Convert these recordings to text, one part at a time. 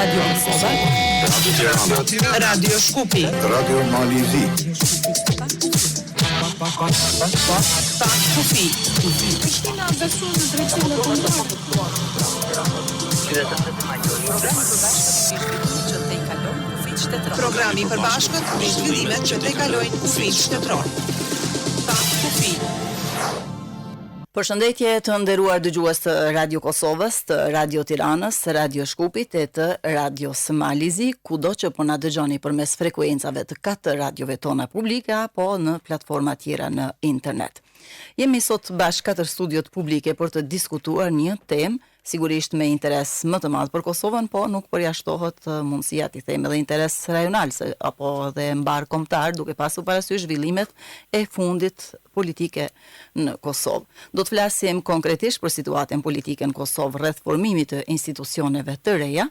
Radio Kosova, Radio Shkupi, Radio Malizi, Pak Kufi. Programi i përbashkët me zhvillimet që tejkalojnë kufinë shtetëror. Pak Kufi. Përshëndetje të nderuar dëgjues të Radio Kosovës, të Radio Tiranës, Radio Shkupit e të Radio Malizi, kudo që po na dëgjoni përmes frekuencave të 4 radiove tona publike apo në platforma tjera në internet. Jemi sot bashkë 4 studiot publike për të diskutuar një temë sigurisht me interes më të madh për Kosovën, po nuk përjashtohet mundësia të them edhe interes rajonal apo edhe mbar kombëtar, duke pasur parasysh zhvillimet e fundit politike në Kosovë. Do të flasim konkretisht për situatën politike në Kosovë rreth formimit të institucioneve të reja.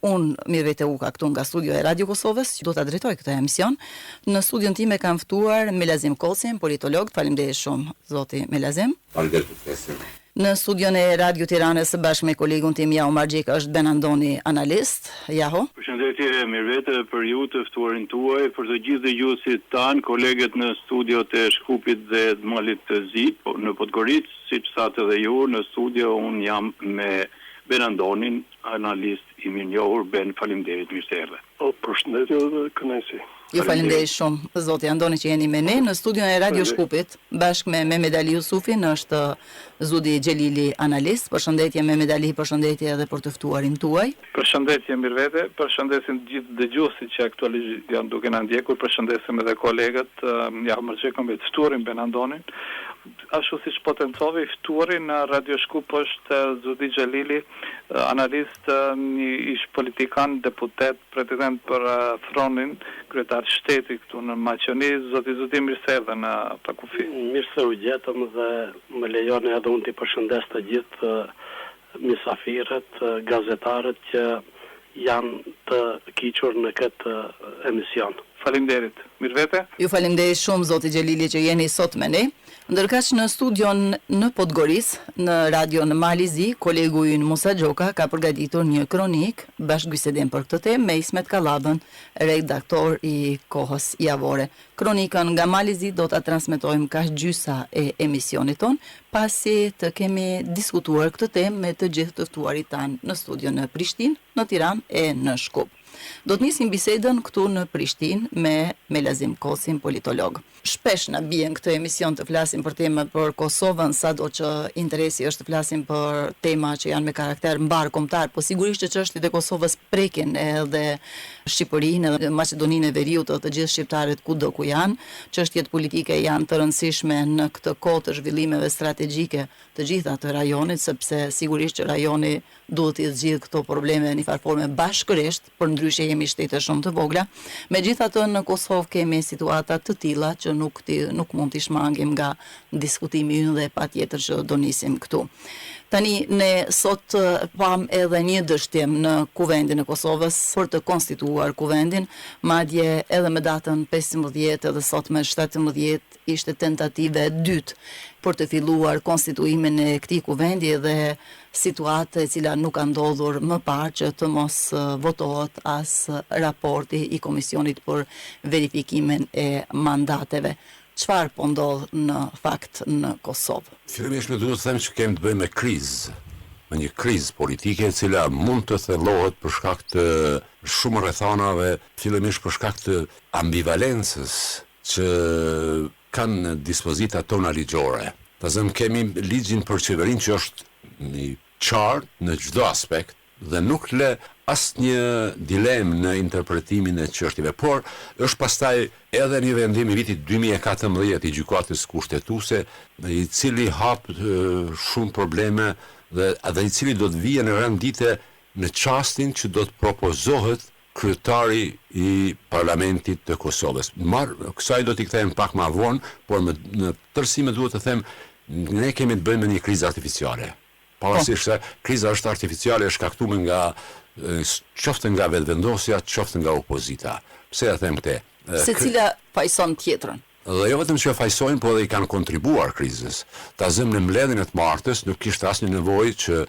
Unë Mirvete Uka këtu nga studio e Radio Kosovës, do ta drejtoj këtë emision. Në studion tim e kam ftuar Melazim Kollsin, politolog. Faleminderit shumë zoti Melazim. Faleminderit. Në studion e Radio Tiranës bashkë me kolegun tim Jaho Margjika është Ben Andoni, analist. Jaho. Përshëndetje Mirvete për ju të ftuarin tuaj, për të gjithë dëgjuesit tanë, kolegët në studiot e Shkupit dhe Malit të Zi, në Podgoricë, siç thatë edhe ju, në studio unë jam me Ben Andonin, analist i mirënjohur. Ben, faleminderit, mirë se erdhe. Përshëndetje dhe kënaqësi. Ju faleminderit shumë zoti Andoni që jeni me ne në studion e Radio Shkupit bashkë me Mehmet Ali Jusufin, është Zudi Xhelili analist. Përshëndetje Mehmet Ali, përshëndetje edhe për të ftuarin tuaj. Përshëndetje Mirvete, përshëndesim të gjithë dëgjuesit që aktualisht janë duke na ndjekur, përshëndesim edhe kolegët, Jaho Margjika me të ftuarin Ben Andonin. Ashtu siç potencove, i ftuari në Radio Shkup është Zudi Xhelili, analist, një ish politikan, deputet, pretendent për Fronin, kryetar shteti këtu në Maqedoni. Zoti Zudi, mirë se erdhe në Pakufi. Mirë se u gjetëm dhe më lejoni edhe unë t'i përshëndes të gjithë mysafirët, gazetarët që janë të kiqur në këtë emision. Faleminderit. Mirvete? Ju faleminderit shumë zoti Xhelili që jeni sot me ne. Ndërkaq në studion në Podgoricë, në Radio në Malizi, kolegu ynë Musa Gjoka ka përgatitur një kronik bashkëbisedim për këtë temë me Ismet Kallabën, redaktor i Kohës Javore. Kronikën nga Malizi do ta transmetojmë kaq gjysa e emisionit ton, pasi të kemi diskutuar këtë temë me të gjithë të ftuarit tanë në studion në Prishtinë, në Tiranë e në Shkup. Do të nisim bisedën këtu në Prishtinë me Melazim Kollsin, politolog. Shpesh na bien këtë emision të flasim për tema për Kosovën, sado që interesi është të flasim për tema që janë me karakter mbar kombëtar, po sigurisht që çështjet e Kosovës prekin edhe Shqipërinë edhe Maqedoninë e Veriut, të gjithë shqiptarët kudo ku janë. Çështjet politike janë të rëndësishme në këtë kohë të zhvillimeve strategjike të gjitha të rajonit, sepse sigurisht që rajoni duhet të zgjidhë këto probleme në një farë forme bashkërisht, përndryshe jemi shtete shumë të vogla. Megjithatë në Kosovë kemi situata të tilla që nuk mund t'i shmangim nga diskutimi ynë dhe patjetër që do nisim këtu. Tani ne sot pam edhe një dështim në Kuvendin e Kosovës për të konstituar Kuvendin, madje edhe me datën 15 edhe sot me 17 ishte tentative e dytë për të filluar konstituimin e këtij kuvendi dhe situatë e cila nuk ka ndodhur më parë që të mos votohet as raporti i Komisionit për verifikimin e mandateve. Çfarë po ndodh në fakt në Kosovë? Fillimisht më duhet të them që kemi të bëjmë me krizë, me një krizë politike e cila mund të thellohet për shkak të shumë rrethanave, fillimisht për shkak të ambivalencës që kanë në dispozita tona ligjore. Tazëm kemi ligjin për qeverinë që është një qartë në çdo aspekt dhe nuk le asnjë dilemë në interpretimin e çështjeve, por është pastaj edhe një vendim i vitit 2014 i gjykatës kushtetuese, i cili hap shumë probleme dhe i cili do të vijë në rendite në çastin që do të propozohet kryetari i Parlamentit të Kosovës. Kësaj do t'i kthejmë pak më vonë, por në tërësi duhet të them, ne kemi të bëjmë me një krizë artificiale. Pavarësisht se kriza është artificiale, është shkaktuar nga qoftë nga vetëvendosja, qoftë nga opozita. Pse e them këtë? Secila fajson tjetrën. Dhe jo vetëm që fajsojnë, po edhe i kanë kontribuar krizës. Ta zëm në mbledhjen e të martës nuk kishte asnjë nevojë që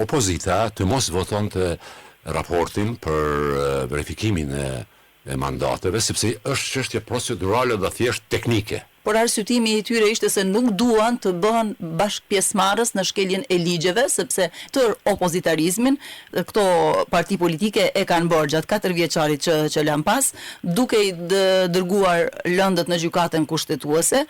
opozita të mos votonte raportin për verifikimin e mandateve, sepse është çështje procedurale dhe thjesht teknike. Por arsyetimi i tyre ishte se nuk duan të bëhen bashk pjesëmarrës në shkeljen e ligjeve, sepse tër opozitarizmin këto parti politike e kanë bërë gjatë 4 vjeçarit që lan pas, duke i dërguar lëndët në gjykatën kushtetuese,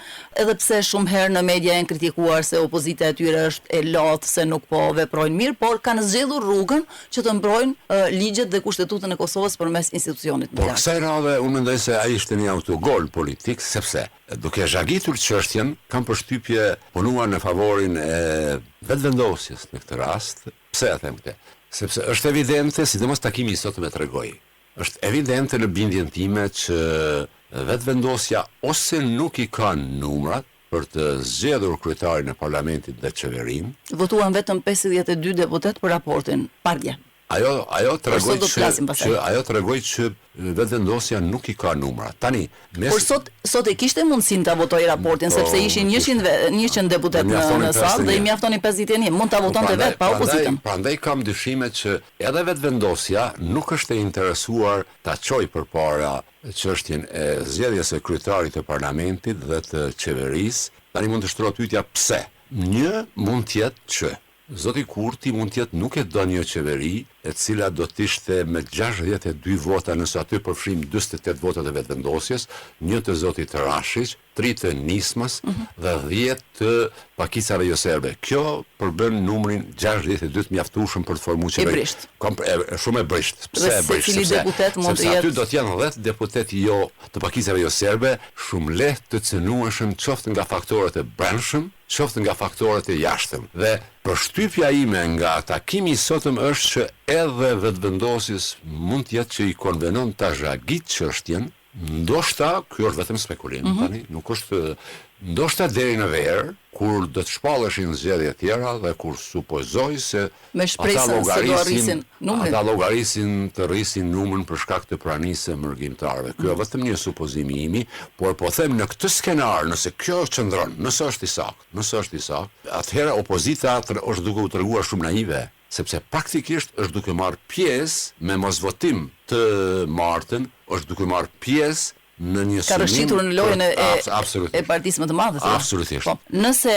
edhe pse shumë herë në media janë kritikuar se opozita e tyre është e lodhë, se nuk po veprojnë mirë, por kanë zgjedhur rrugën që të mbrojnë ligjet dhe kushtetutën e Kosovës përmes institucionit më Por kësaj radhe unë mendoj se ai ishte një autogol politik, sepse duke zhagitur çështjen, kam përshtypje punuar në favorin e vetëvendosjes në këtë rast. Pse e them këtë? Sepse është evidente, sidomos takimi i sotëm e tregoi. Është evidente në bindjen time që vetëvendosja ose nuk i kanë numrat për të zgjedhur kryetarin e parlamentit dhe qeverinë. Votuan vetëm 52 deputet për raportin, pardje. Ajo tregoi që vetëvendosja nuk i ka numra. Tani, por sot e kishte mundësinë ta votojë raportin, sepse ishin 100 deputet në sallë dhe i mjaftonin 51. Mund ta votonte vetë pa opozitën. Prandaj kam dyshime që edhe vetëvendosja nuk është e interesuar ta çojë përpara çështjen e zgjedhjes së kryetarit të parlamentit dhe të qeverisë. Tani mund të shtrohet pyetja pse. Një mund të jetë që Zoti Kurti mund të jetë nuk e do një qeveri e cila do të ishte me 62 vota, nëse aty përfshim 48 votat e vetëvendosjes, 1 të zotit Rashit, 3 të Nismës dhe 10 të pakicave jo serbe. Kjo përbën numrin 62 të mjaftueshëm për të formuar qeveri. Shumë e brisht. Pse e brisht? Sepse aty do të jenë 10 deputet jo të pakicave jo serbe, shumë lehtë të cënueshëm qoftë nga faktorët e brendshëm, qoftë nga faktorët e jashtëm. Dhe përshtypja ime nga takimi i sotëm është që edhe vetëvendosjes mund të jetë që i konvenon ta zhagit çështjen, ndoshta ky është vetëm spekulim tani, nuk është ndoshta deri në verë, kur do të shpalleshin zgjedhje tjera dhe kur supozoj se me shpresën se do arrisin numrin. Ata llogarisin të rrisin numrin për shkak të pranisë së mërgjimtarëve. Ky është vetëm një supozim i imi, por po them në këtë skenar, nëse kjo qëndron, nëse është i saktë, atëherë opozita është duke u treguar shumë naive, sepse praktikisht është duke marrë pjesë me mosvotim të martën, është duke marrë pjesë në një ka rëshqitur në lojën e partisë më të madhe. Absolutisht. Po, nëse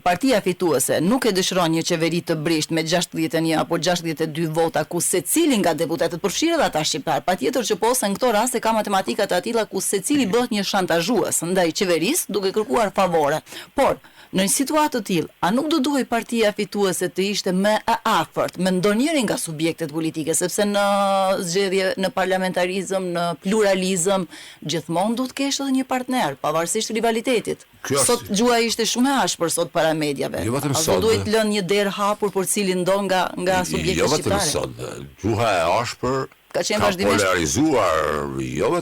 partia fituese nuk e dëshiron një qeveri të brisht me 61 apo 62 vota ku secili nga deputetët përfshirë dhe ata shqiptar, patjetër që ose në këto raste ka matematika të atilla ku secili bëhet një shantazhues ndaj qeverisë duke kërkuar favore. Por në një situatë të tillë, a nuk do duhej partia fituese të ishte më e afërt me ndonjërin nga subjektet politike, sepse në zgjedhje, në parlamentarizëm, në pluralizëm, gjithmonë duhet të kesh edhe një partner, pavarësisht rivalitetit. Sot gjua ishte shumë e ashpër sot para mediave. A duhet lënë një derë hapur për cilin do nga subjektet shqiptare? Jo vetëm sot, gjuha e ashpër ka polarizuar jo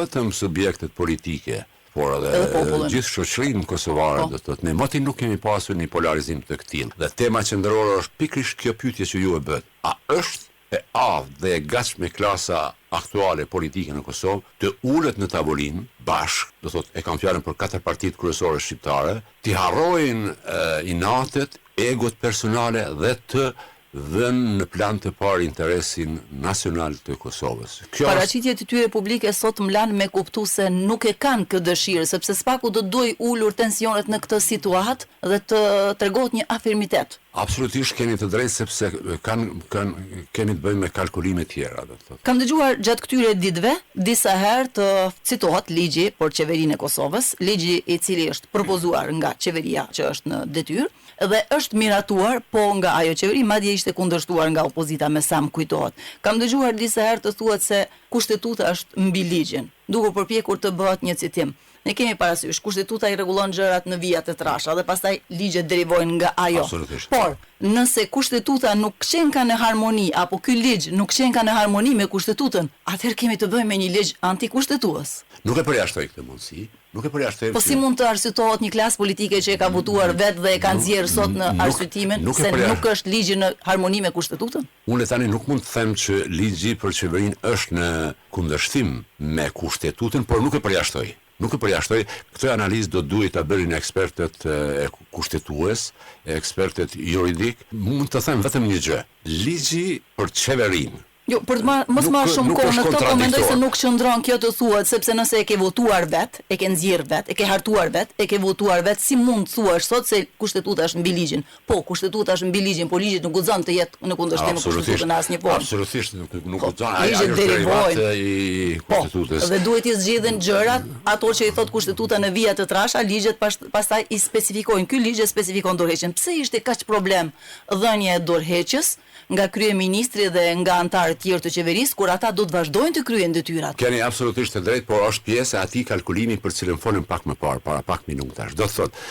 vetëm subjektet politike, por edhe gjithë shoqërinë kosovare, do të thotë, ne moti nuk kemi pasur një polarizim të këtillë. Dhe tema qendrore është pikërisht kjo pyetje që ju e bët. A është e avë dhe e gatshme klasa aktuale politike në Kosovë të ulet në tavolinë bashkë, do thotë, e kam fjalën për 4 partitë kryesore shqiptare, të harrojnë inatet, egot personale dhe të dhënë në plan të parë interesin nacional të Kosovës. Paraqitjet e tyre publike sot mlan me kuptu se nuk e kanë këtë dëshirë, sepse spaku do duaj ulur tensionet në këtë situatë dhe të tregohet një afirmitet. Absolutisht keni të drejtë, sepse kemi të bëjmë me kalkulime tjera, do të thotë. Kam dëgjuar gjatë këtyre ditëve disa herë të citohet ligji për qeverinë e Kosovës, ligji i cili është propozuar nga qeveria që është në detyrë dhe është miratuar po nga ajo qeveri, madje ishte kundërshtuar nga opozita me sa më kujtohet. Kam dëgjuar disa herë të thuhet se kushtetuta është mbi ligjin, duke përpjekur të bëhet një citim. Ne kemi parasysh, kushtetuta i rregullon gjërat në vija të trasha dhe pastaj ligjet derivojnë nga ajo. Por, nëse kushtetuta nuk qen ka në harmoni apo ky ligj nuk qen ka në harmoni me kushtetutën, atëherë kemi të bëjmë me një ligj antikushtetues. Nuk e përjashtoj këtë mundësi. Po si mund të arsyetohet një klasë politike që e ka votuar vetë dhe e ka nxjerrë sot në arsyetimin se nuk është ligji në harmoni me kushtetutën? Unë tani nuk mund të them që ligji për qeverinë është në kundërshtim me kushtetutën, por nuk e përjashtoj. Nuk e përjashtoj, këtë analizë do duhet ta bërin ekspertët e kushtetues, ekspertët juridik. Mund të them vetëm një gjë. Ligji për qeverinë. Jo, për të mos marrë shumë kohë në këtë, po mendoj se nuk qëndron kjo të thuhet, sepse nëse e ke votuar vet, e ke nxjerr vet, e ke hartuar vet, e ke votuar vet, si mund të thuash sot se kushtetuta është mbi ligjin? Po, kushtetuta është mbi ligjin, po ligji nuk guxon të jetë në kundërshtim me kushtetutën në asnjë formë. Absolutisht nuk guxon. Ligjet derivojnë I kushtetutës. Dhe duhet i zgjidhen gjërat, ato që i thot kushtetuta në vija të trasha, ligjet pastaj i specifikojnë. Ky ligj e specifikon dorëheqjen. Pse ishte kaq problem dhënia e dorëheqjes nga kryeministri dhe nga anëtarët tjerë të qeverisë, kur ata do të vazhdojnë të kryejnë detyrat? Keni absolutisht të drejtë, por është pjesë e atij kalkulimi për cilën folëm pak më parë, para pak minutash. Do të thotë,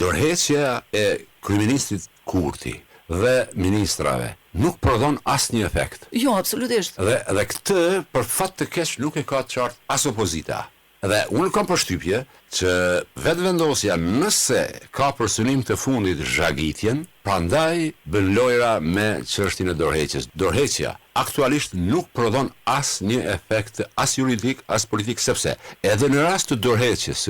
dorëheqja e kryeministrit Kurti dhe ministrave nuk prodhon asnjë efekt. Jo, absolutisht. Dhe këtë për fat të keq nuk e ka të qartë as opozita. Dhe unë kam përshtypje që vetëvendosja nëse ka për synim të fundit zhagitjen, prandaj bën lojra me çështjen e dorëheqjes. Dorëheqja aktualisht nuk prodhon asnjë efekt as juridik as politik, sepse edhe në rast të dorëheqjes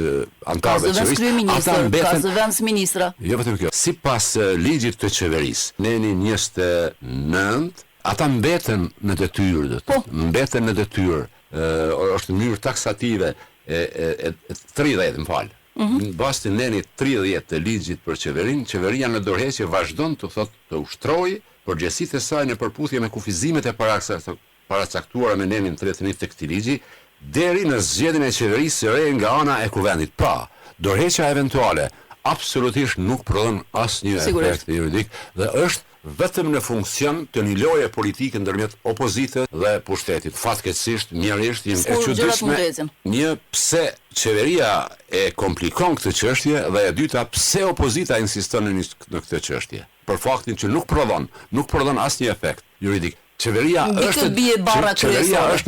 antarëve të qeverisë, ata mbeten vends ministra. Jo vetëm kjo. Sipas ligjit të qeverisë, neni 29, ata mbeten në detyrë, mbeten në detyrë. Është në mënyrë taksative e 30, më fal. Në bazë të nenit 30 të ligjit për qeverinë, qeveria në dorëheqje vazhdon të ushtrojë përgjegjësitë e saj në përputhje me kufizimet e paracaktuara me nenin 31 të këtij ligji, deri në zgjedhjen e qeverisë së re nga ana e kuvendit. Pra, dorëheqja eventuale absolutisht nuk prodhon asnjë efekt juridik dhe është vetëm në funksion të një loje politike ndërmjet opozitës dhe pushtetit. Fatkeqësisht, mjerisht jemi e çuditshme. Një, pse qeveria e komplikon këtë çështje, dhe e dyta, pse opozita insiston në këtë çështje. Për faktin që nuk prodhon asnjë efekt juridik. Qeveria është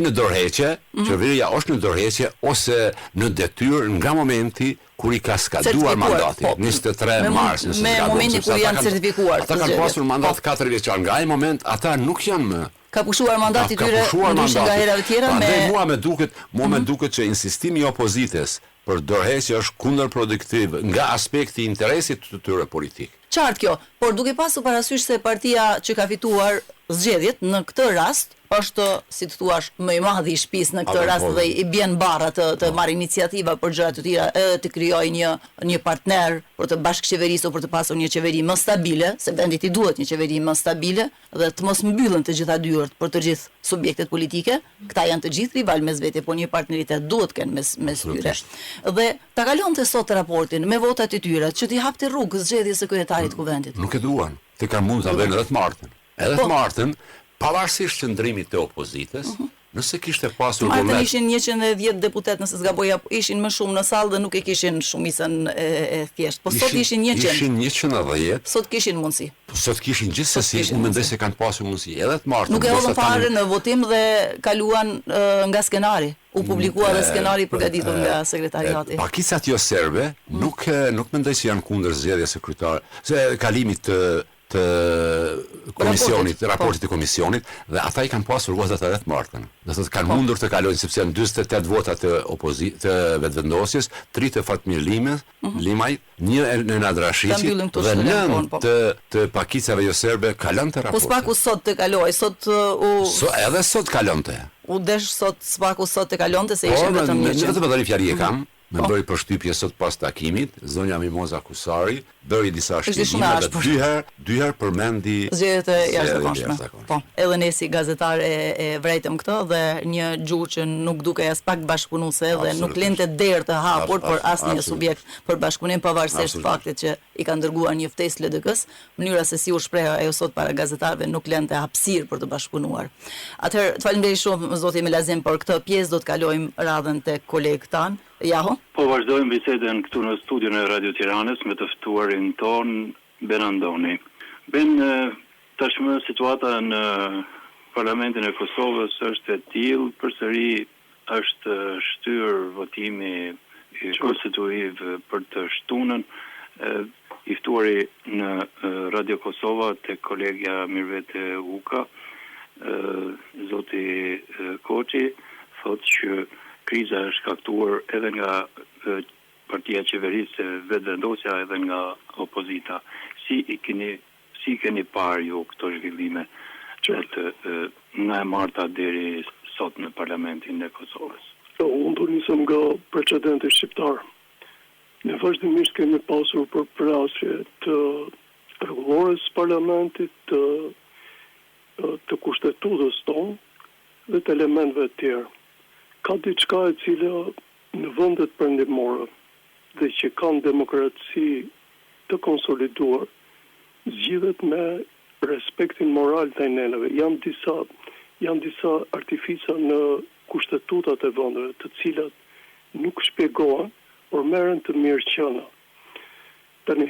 në dorëheqje, qeveria është në dorëheqje ose në detyrë nga momenti kur i ka skaduar mandati, 23 mars, me momentin kur janë certifikuar. Ata kanë pasur mandat 4 vjeçar. Nga ai moment ata nuk janë më ka pushuar mandati tyre ndryshe nga herave tjera me mua më duket që insistimi i opozitës për dorëheqje është kundërproduktiv nga aspekti i interesit të tyre politik. Qartë kjo, por duke pasur parasysh se partia që ka fituar zgjedhjet në këtë rast është, si të thuash, më i madhi i shtëpisë në këtë rast dhe i bjen barra të marrë iniciativa për gjëra të tjera, edhe të krijojë një partner për të bashkëqeverisur, për të pasur një qeveri më stabile, se vendit i duhet një qeveri më stabile dhe të mos mbyllen të gjitha dyert për të gjithë subjektet politike. Këta janë të gjithë rival mes vete, por një partneritet duhet kenë mes tyre. Dhe ta kalonte sot raportin me votat e tyre që t'i hapte rrugë zgjedhjes së kryetarit të kuvendit. Nuk e duan. Ti kanë mund ta bëjnë edhe të martën. Edhe të martën, pavarësisht qëndrimit të opozitës, nëse kishte pasur vullnet. Martën ishin 110 deputet, nëse s'gaboja, ishin më shumë në sallë dhe nuk e kishin shumicën e thjesht. Po sot ishin 100. Ishin 110. Sot kishin mundësi. Sot kishin gjithsesi, unë mendoj se kanë pasur mundësi edhe të martën. Nuk e hollën fare në votim dhe kaluan nga skenari. U publikua dhe skenari përgatitur nga sekretariati. Pakicat jo serbe nuk mendoj se janë kundër zgjedhjes së kryetarit, se kalimit të komisionit, raportit të komisionit, dhe ata i kanë pasur votat e rreth martën. Do të thotë kanë mundur të kalojnë, sepse janë 48 vota të të vetëvendosjes, 3 të Fatmir Limaj, 1 në Nadrashici dhe 9 të pakicave jo serbe kalonte raportin. Po spaku sot të kaloj, edhe sot kalonte. U desh sot spaku sot të kalonte se ishin vetëm 100. Vetëm edhe fjali e kam. Me bëri përshtypje sot pas takimit, zonja Mimoza Kusari bëri disa shpjegime dhe dy herë përmendi zgjedhjet e jashtëzakonshme. Po, edhe ne si gazetar e vrejtëm këtë dhe një gjuhë që nuk dukej as pak bashkëpunuese dhe nuk lente derë të hapur për asnjë subjekt për bashkëpunim, pavarësisht faktit që i ka dërguar një ftesë LDK-s, mënyra se si u shpreh ajo sot para gazetarëve nuk lente hapësirë për të bashkëpunuar. Atëherë, t'falenderoj shumë zoti Melazim për këtë pjesë, do të kalojmë radhën tek kolegët tan. Jaho? Po vazhdojmë bisedën këtu në studion e Radio Tiranës me të ftuarin ton Ben Andoni. Ben, tashmë situata në Parlamentin e Kosovës është e tillë, përsëri është shtyr votimi i konstituiv për të shtunën. I ftuari në Radio Kosova te kolegja Mirvete Uka, zoti Koçi, thotë që kriza është shkaktuar edhe nga partia qeverisë vetëvendosja edhe nga opozita. Si keni parë ju këto zhvillime që nga e marta deri sot në Parlamentin e Kosovës? Unë do nisëm nga precedenti shqiptar. Ne vazhdimisht kemi pasur për prasje të rregullores parlamentit, të kushtetutës tonë dhe të elementëve të tjerë. Ka diçka e cila në vendet perëndimore dhe që kanë demokraci të konsoliduar, zgjidhet me respektin moral të nenëve. Janë disa artifica në kushtetutat e vendeve, të cilat nuk shpjegohen, por merren të mirëqëna. Tani,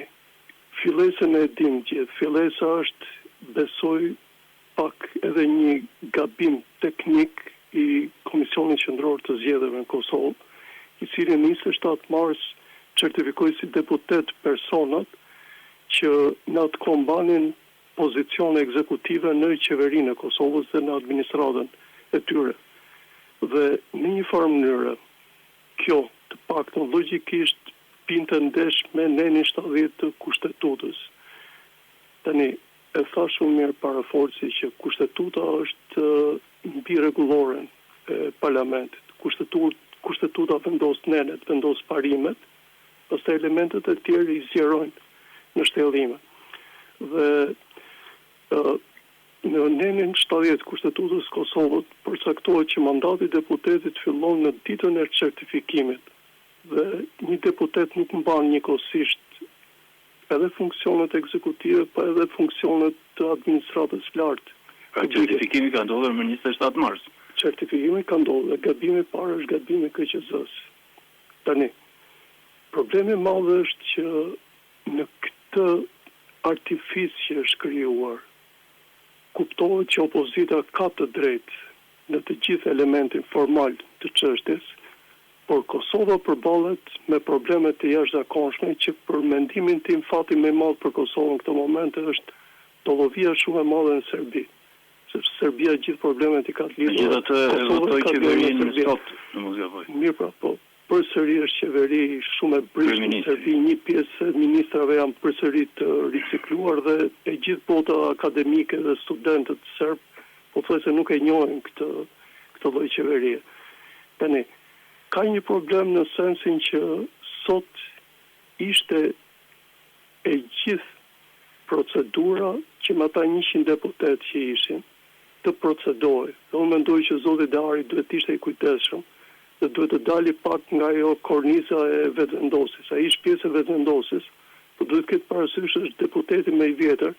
fillesën e dim gjithë. Fillesa është, besoj, pak edhe një gabim teknik i Komisionit Qendror të Zgjedhjeve në Kosovë, i cili në 27 mars certifikoi si deputet personat që në atë kombanin pozicione ekzekutive në qeverinë e Kosovës dhe në administratën e tyre. Dhe në një farë mënyrë, kjo të paktën logjikisht pinte ndesh me nenin 70 të kushtetutës. Tani, e tha shumë mirë para forci që kushtetuta është mbi rregulloren e parlamentit. Kushtetuta vendos nenet, vendos parimet, pastaj elementet e tjerë i zgjerojnë në shtellime. Dhe në nenin 70 kushtetutës Kosovës përcaktohet që mandati i deputetit fillon në ditën e certifikimit. Dhe një deputet nuk mban njëkohësisht edhe funksionet ekzekutive, pa edhe funksionet të administratës lartë. Certifikimi ka ndodhur më 27 mars. Certifikimi ka ndodhur, gabimi i parë është gabimi KQZ-s. Tani, problemi i madh është që në këtë artific që është krijuar, kuptohet që opozita ka të drejtë në të gjithë elementin formal të çështjes, por Kosova përballet me probleme të jashtëzakonshme që për mendimin tim fati më i madh për Kosovën në këtë moment është dollovia shumë e madhe në Serbi. Sepse Serbia gjithë problemet i ka të lidhur. Megjithatë, votoi qeverinë sot në Mosgavoj. Mirë pra, po përsëri është qeveri shumë e brishtë në Serbi, një pjesë e ministrave janë përsëri të ricikluar dhe e gjithë bota akademike dhe studentët serb pothuajse nuk e njohin këtë lloj qeverie. Tani, ka një problem në sensin që sot ishte e gjithë procedura që me ata 100 deputet që ishin të procedoj. Dhe unë mendoj që zoti Dari duhet ishte i kujdesshëm dhe duhet të dali pak nga ajo korniza e vetëvendosis. Ai është pjesë e vetëvendosis, por duhet këtë parasysh është deputeti më i vjetër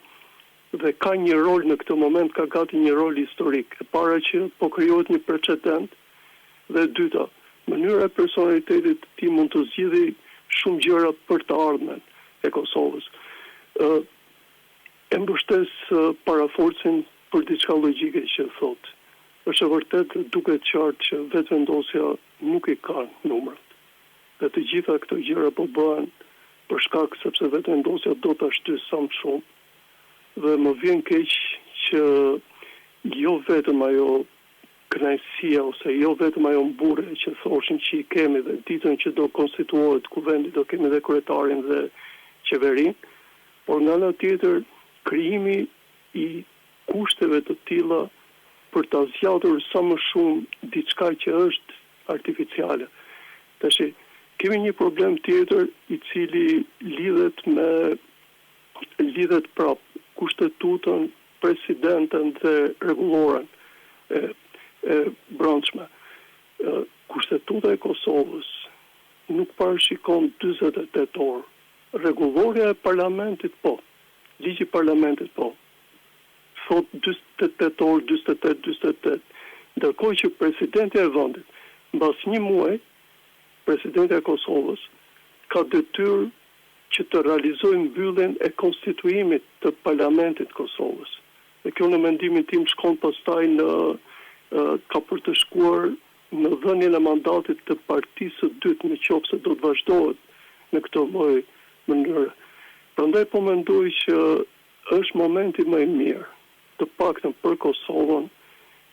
dhe ka një rol në këtë moment, ka gati një rol historik. E para që po krijohet një precedent dhe e dyta, mënyra e personalitetit të tij mund të zgjidhë shumë gjëra për të ardhmen e Kosovës. E mbështes paraforcin për diçka logjike që thotë. Është e vërtet duket qartë që vetëvendosja nuk i ka numrat. Dhe të gjitha këto gjëra po bëhen për shkak sepse vetëvendosja do ta shtysë sa më shumë. Dhe më vjen keq që jo vetëm ajo kënaqësia ose jo vetëm ajo mburrje që thoshin që i kemi dhe ditën që do konstituohet kuvendi, do kemi dhe kryetarin dhe qeverinë, por nga ana tjetër krijimi i kushteve të tilla për ta zgjatur sa më shumë diçka që është artificiale. Tash kemi një problem tjetër i cili lidhet prap kushtetutën, presidentën dhe rregulloren e brendshme. Kushtetuta e Kosovës nuk parashikon 48 orë. Rregulloria e parlamentit po. Ligji i parlamentit po. Thot 48 orë, 48. Ndërkohë që presidenti e vendit, mbas një muaj, presidenti e Kosovës ka detyrë që të realizojë mbylljen e konstituimit të parlamentit Kosovës. Dhe kjo në mendimin tim shkon pastaj ka për të shkuar në dhënien e mandatit të partisë së dytë, nëse do të vazhdohet në këtë lloj mënyre. Prandaj po mendoj që është momenti më i mirë, të paktën për Kosovën,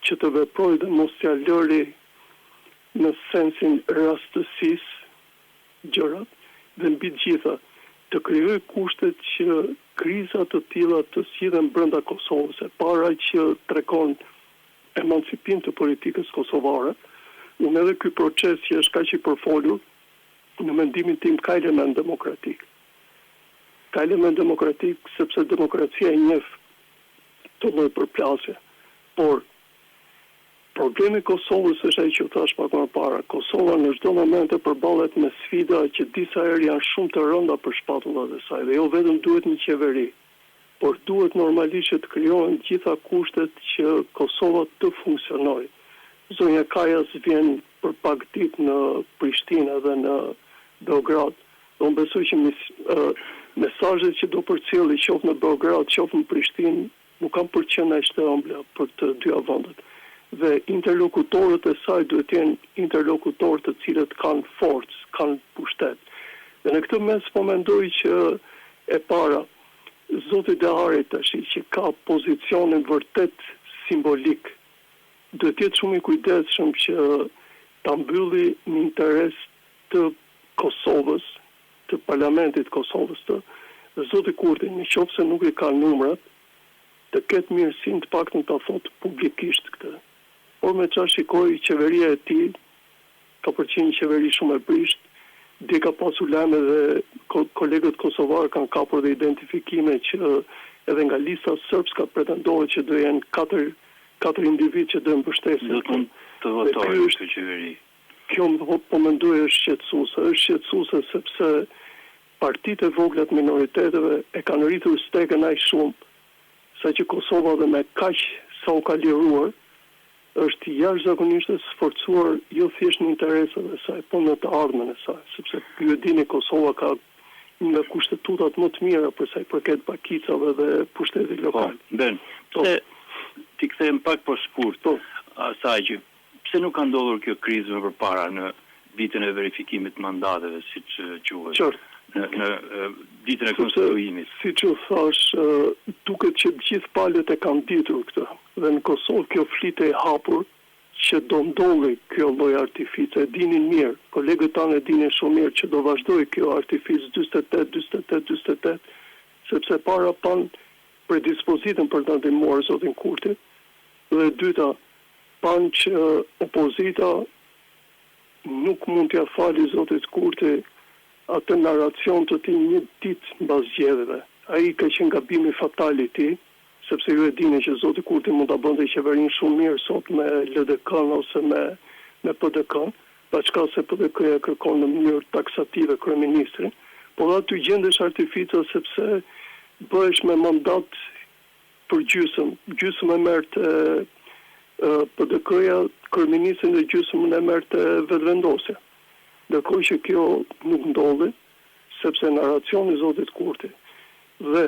që të veprojë dhe mos t'ia lëri në sensin rastësisë gjërat dhe mbi të gjitha të krijojë kushtet që kriza të tilla të sillen brenda Kosovës, e para që tregon emancipim të politikës kosovare. Unë edhe ky proces që është kaq i përfolur, në mendimin tim ka element demokratik. Ka element demokratik sepse demokracia e njeh të lloj përplasje. Por problemi i Kosovës është ai që thash pak më parë. Kosova në çdo moment e përballet me sfida që disa herë janë shumë të rënda për shpatullat e saj. Dhe jo vetëm duhet një qeveri, por duhet normalisht që të krijohen gjitha kushtet që Kosova të funksionojë. Zonja Kajas vjen për pak ditë në Prishtinë dhe në Beograd. Unë besoj që mesazhet që do përcjellë qoftë në Beograd, qoftë në Prishtinë, nuk kanë për qenë aq të ëmbla për të dyja vendet. Dhe interlokutorët e saj duhet të jenë interlokutorë të cilët kanë forcë, kanë pushtet. Dhe në këtë mes po mendoj që e para, zoti Dehari tash që ka pozicionin vërtet simbolik, duhet të jetë shumë i kujdesshëm që ta mbylli në interes të Kosovës, të parlamentit Kosovës të zoti Kurti, nëse nuk i ka numrat, të ketë mirësinë të paktën ta thotë publikisht këtë. Por me çfarë shikoj qeveria e tij, ka përqenë një qeveri shumë e prisht, dhe ka pasur lajme dhe kolegët kosovarë kanë kapur dhe identifikime që edhe nga lista sërbska pretendohet që do jenë katër individ që do mbështesin. Do të votojnë këtë qeveri. Kjo po mendoj është shqetësuese sepse partitë e vogla të minoriteteve e kanë rritur stekën aq shumë sa që Kosova dhe me kaq sa u ka liruar është jashtëzakonisht e sforcuar jo thjesht në interesat e saj, por në të ardhmen e saj, sepse ju e dini Kosova ka një nga kushtetutat më të mira për sa i përket pakicave dhe pushtetit lokal. Ben, ti kthehem pak për shkurt asaj që pse nuk ka ndodhur kjo krizë më përpara në ditën e verifikimit të mandateve, siç quhet. Qartë. Në ditën e konstituimit. Siç u thash, duket që gjithë palët e kanë ditur këtë. Dhe në Kosovë kjo flitë e hapur që do ndodhi kjo lloj artifice, e dinin mirë. Kolegët tanë e dinin shumë mirë që do vazhdoj kjo artific 48, sepse para pan predispozitën për të ndihmuar zotin Kurti, dhe dyta pan që opozita nuk mund t'ia fali zotit Kurti atë narracion të ti një ditë mbas zgjedhjeve. Ai ka qenë gabimi fatal i tij, sepse ju e dini që zoti Kurti mund ta bënte qeverinë shumë mirë sot me LDK-n ose me PDK-n, pa çka se PDK-ja kërkon në mënyrë taksative kryeministrin, por aty gjendesh artifica sepse bëhesh me mandat për gjysmë e merrte PDK-ja, kryeministrin dhe gjysmën e merrte vetvendosja. Ndërkohë që kjo nuk ndodhi, sepse narracioni i zotit Kurti dhe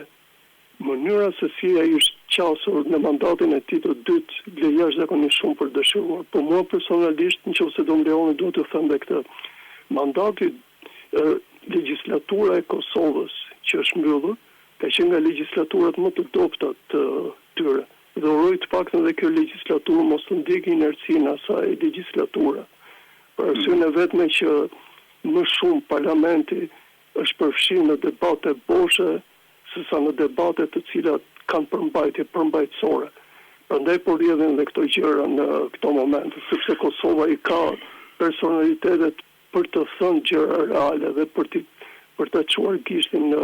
mënyra se si ai është qasur në mandatin e tij të dytë le jashtëzakonisht shumë për dëshiruar. Por mua personalisht, nëse do më lejoni, duhet të them këtë. Mandati legjislatura e Kosovës që është mbyllur, ka qenë nga legjislaturat më të dobta të tyre. Dhe uroj të paktën edhe kjo legjislaturë mos të ndjekë inercinë asaj legjislatura. Për arsyeën e vetme që më shumë parlamenti është përfshirë në debate boshe sesa në debate të cilat kanë përmbajtje përmbajtësore. Prandaj po rrjedhin dhe këto gjëra në këto momente, sepse Kosova i ka personalitetet për të thënë gjëra reale dhe për të çuar gishtin në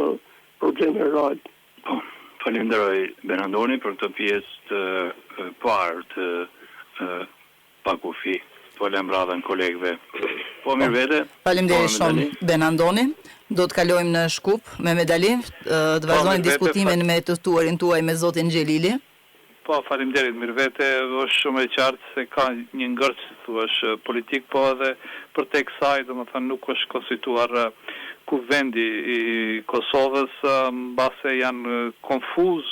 probleme reale. Falenderoj Benandoni për këtë pjesë të parë të Pakufi. Po lëm radhën kolegëve. Po mirë vete. Faleminderit shumë Benandoni. Do të kalojmë në Shkup me Medali, të vazhdojmë diskutimin me të ftuarin tuaj me zotin Xhelili. Po, faleminderit mirë vete, është shumë e qartë se ka një ngërç, thuaç, politik, po edhe për tek saj, domethënë nuk është konstituar kuvendi i Kosovës, mbase janë konfuz,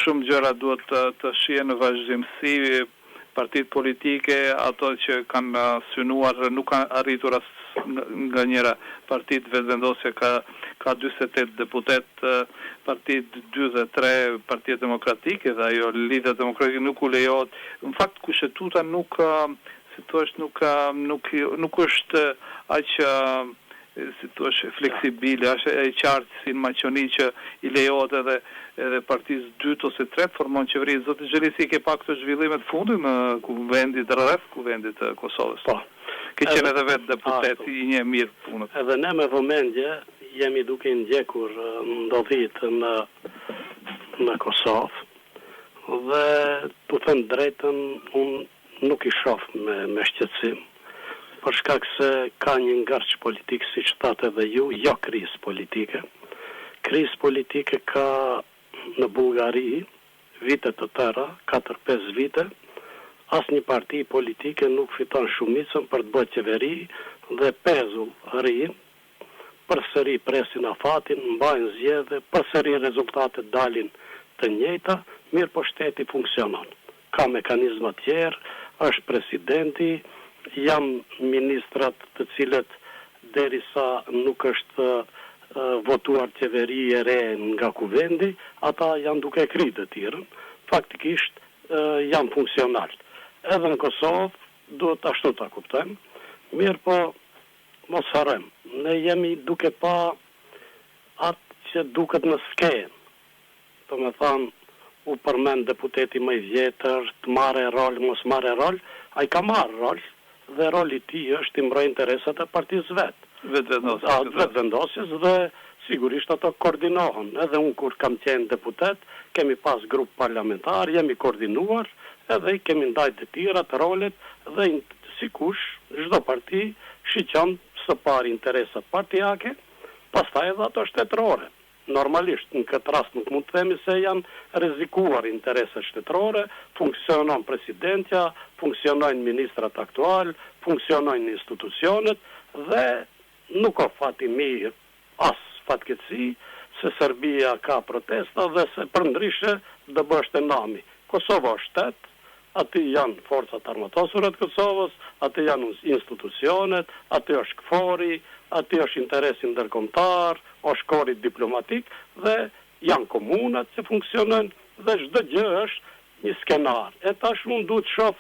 shumë gjëra duhet të shihen në vazhdimsi. Partitë politike, ato që kanë synuar, nuk kanë arritur nga njëra partitë vetvendosja ka 48 deputet, partitë 2 dhe 3 partitë demokratike dhe ajo lidhja demokratike nuk u lejohet. Në fakt kushtetuta nuk si thua nuk është aq si thua fleksibile, është e qartë si në Maqedoni që i lejohet edhe partisë dytë ose tretë formon qeveri. Zoti Xheli, si ke pa këto zhvillime të fundit në kuvendit rreth kuvendit të Kosovës? Po. Ke qenë edhe vetë deputet i një mirë punët. Edhe ne me vëmendje jemi duke ndjekur ndodhit në Kosovë dhe të them drejtën unë nuk i shoh me shqetësim, për shkak se ka një ngarç politik si që thatë edhe ju, jo krizë politike. Krizë politike ka në Bullgari vite të tëra, 4-5 vite, asnjë parti politike nuk fiton shumicën për të bërë qeveri dhe pezull rrin, përsëri presin afatin, mbajnë zgjedhje, përsëri rezultatet dalin të njëjta, mirë po shteti funksionon. Ka mekanizma tjerë, është presidenti, janë ministrat të cilët derisa nuk është votuar qeveri e re nga kuvendi, ata janë duke krijë të tjerën, faktikisht janë funksional. Edhe në Kosovë duhet ashtu ta kuptojmë, mirë po mos harrem, ne jemi duke pa atë që duket në skenë. Do me thanë, u përmend deputeti më i vjetër, të marrë rol, mos marrë rol, ai ka marrë rol, dhe roli i tij është të mbrojë interesat e partisë vet. Vetëvendosjes dhe sigurisht ato koordinohen. Edhe unë kur kam qenë deputet, kemi pas grup parlamentar, jemi koordinuar, edhe kemi ndajt të tjera të rolet dhe sikush çdo parti shiqon së pari interesat partijake, pastaj edhe ato shtetërore. Normalisht, në këtë rast nuk mund të themi se janë rrezikuar interesat shtetërore, funksionon presidentja, funksionojnë ministrat aktual, funksionojnë institucionet dhe nuk ka fat i mirë as fatkeqësi se Serbia ka protesta dhe se përndryshe do bëhet nami. Kosova është shtet, aty janë forcat armatosura të Kosovës, aty janë institucionet, aty është KFOR-i, aty është interesi ndërkombëtar, është korri diplomatik dhe janë komunat që funksionojnë dhe çdo gjë është një skenar. E tash unë duhet të shoh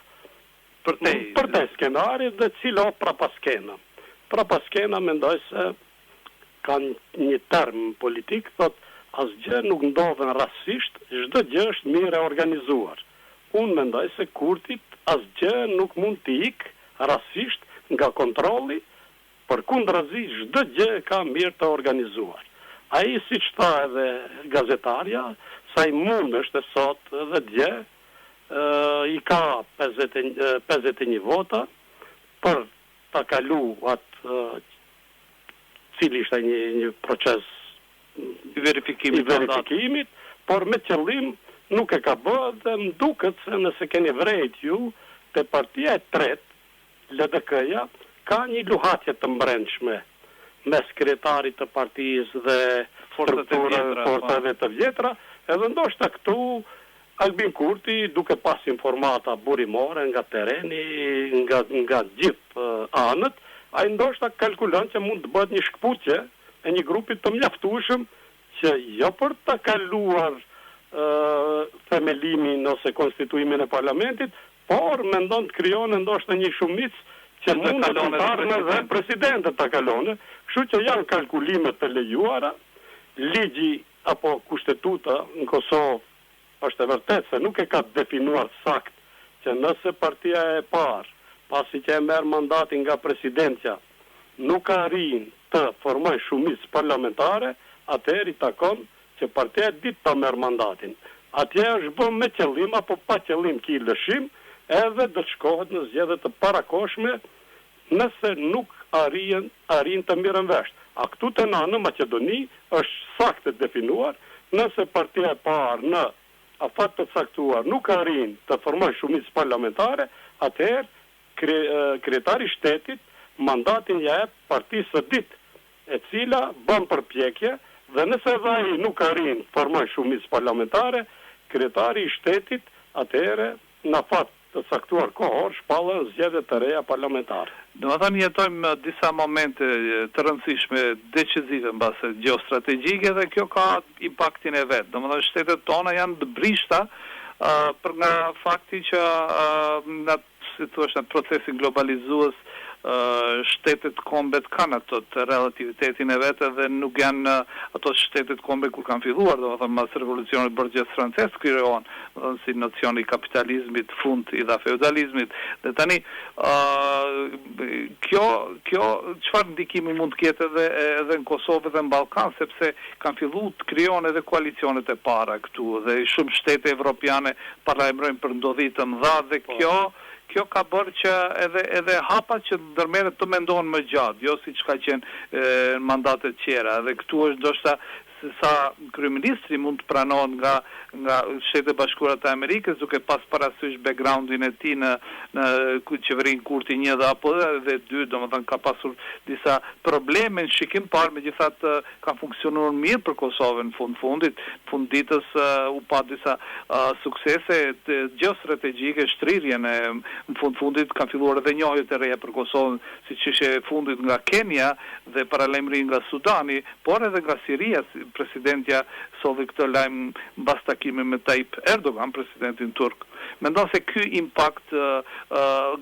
për te skenarit dhe cila prapaskena. Prapaskena mendoj se kanë një term politik, thot asgjë nuk ndodhen rastësisht, çdo gjë është mirë e organizuar. Unë mendoj se Kurtit asgjë nuk mund të ikë rastësisht nga kontrolli, përkundrazi çdo gjë ka mirë të organizuar. Ai siç tha edhe gazetarja, sa i mund është sot edhe dje, i ka 51 vota për ta kalu atë cili ishte një proces i verifikimit, por me qëllim nuk e ka bërë dhe më duket se nëse keni vrejt ju, te partia e tretë, LDK-ja, ka një luhatje të mbrendshme mes sekretarit të partisë dhe forcave të vjetra, edhe ndoshta këtu Albin Kurti, duke pas informata burimore nga tereni, nga gjithë anët, ai ndoshta kalkulon që mund të bëhet një shkputje e një grupi të mjaftueshëm që jo për të kaluar themelimin ose konstituimin e parlamentit, por mendon të krijon ndoshta një shumicë që mund të kalone dhe presidentët të kalone, kështu që janë kalkulimet të lejuara, ligji apo kushtetuta në Kosovë është e vërtet se nuk e ka definuar sakt që nëse partia e parë, pasi që e merr mandatin nga presidentja, nuk arrin të formojë shumicë parlamentare, atëherë i takon që partia e ditë të merr mandatin. Atje është bërë me qëllim apo pa qëllim ki lëshim, edhe do të shkohet në zgjedhje të parakohshme nëse nuk arrin të mirën vesh. A këtu të në Maqedoni është saktë definuar, nëse partia e parë në afat të caktuar nuk arrin të formojë shumicë parlamentare, atëherë kryetari i shtetit mandatin ja jep partisë së ditë, e cila bën përpjekje dhe nëse ai nuk arrin të formojë shumicë parlamentare, kryetari i shtetit atëherë në afat të caktuar kohor shpallën zgjedhje të reja parlamentare. Domethënë jetojmë disa momente të rëndësishme, decizive mbase gjeostrategjike dhe kjo ka impaktin e vet. Domethënë shtetet tona janë të brishta për nga fakti që në si thua, në procesin globalizues, shtetet kombet kanë ato të relativitetin e vetë dhe nuk janë ato shtetet kombe kur kanë filluar, domethënë mas revolucionit burgjes francez krijohen, domethënë si nocioni i kapitalizmit, fund i dha feudalizmit. Dhe tani kjo çfarë ndikimi mund të ketë edhe në Kosovë dhe në Ballkan, sepse kanë filluar të krijohen edhe koalicionet e para këtu dhe shumë shtete evropiane paralajmërojnë për ndodhi të mëdha dhe kjo ka bërë që edhe hapa që ndërmerret të mendohen më gjatë, jo siç ka qenë në mandate të tjera. Dhe këtu është ndoshta sa kryeministri mund të pranohet nga Shtetet Bashkuara të Amerikës, duke pas parasysh backgroundin e tij në qeverinë Kurti 1 dhe apo dhe 2, domethënë ka pasur disa probleme në shikim parë, megjithatë ka funksionuar mirë për Kosovën në fundit. Fund ditës u pa disa suksese gjeostrategjike, shtrirjen në fundit kanë filluar edhe njohjet e reja për Kosovën, siç ishte fundit nga Kenya dhe paralajmëri nga Sudani, por edhe nga Siria. Presidentja solli këtë lajm mbas takimit me Tayyip Erdogan, presidentin turk. Mendon se ky impakt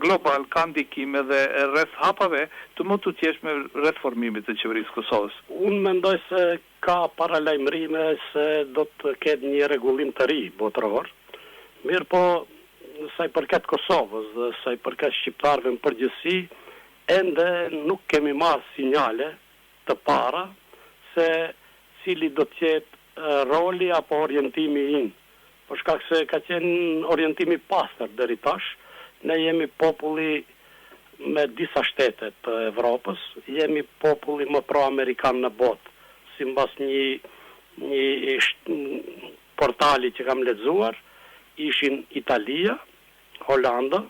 global ka ndikim edhe rreth hapave të më të tjeshme rreth formimit të qeverisë Kosovës? Unë mendoj se ka paralajmërime se do të ketë një rregullim të ri botëror. Mirë po, sa i përket Kosovës dhe sa i përket shqiptarëve në përgjithësi, ende nuk kemi marrë sinjale të para se cili do të jetë roli apo orientimi im. Për shkak se ka qenë orientimi pastër deri tash, ne jemi populli me disa shtete të Evropës, jemi populli më pro-amerikan në botë, sipas një portali që kam lexuar, ishin Italia, Holanda,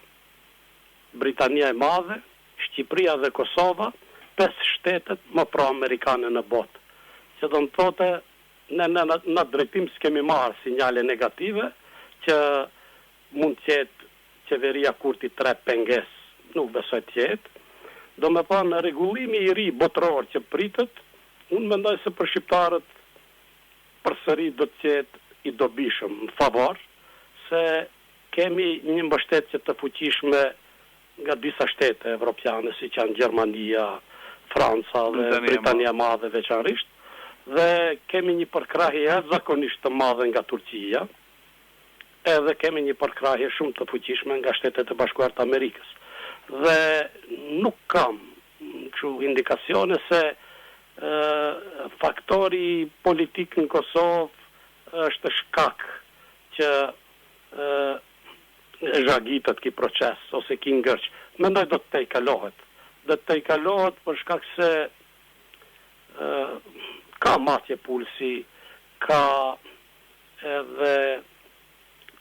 Britania e Madhe, Shqipëria dhe Kosova, 5 shtetet më pro-amerikane në botë. Që do të thotë në drejtim s'kemi marrë sinjale negative që mund të jetë qeveria Kurti 3 penges, nuk besoj të jetë. Do me pa në rregullimi i ri botëror që pritet, unë mendoj se për shqiptarët përsëri do të jetë i dobishëm në favor, se kemi një mbështetje të fuqishme nga disa shtete evropiane, si që janë Gjermania, Franca dhe Britania e Madhe veçanërisht, dhe kemi një përkrahje zakonisht të madhe nga Turqia, edhe kemi një përkrahje shumë të fuqishme nga Shtetet e Bashkuara të Amerikës. Dhe nuk kam indikacione se faktori politik në Kosovë është shkak që zhagitet ky proces ose ky ngërç. Mendoj do të tejkalohet. Do të tejkalohet për shkak se ka matje pulsi, ka edhe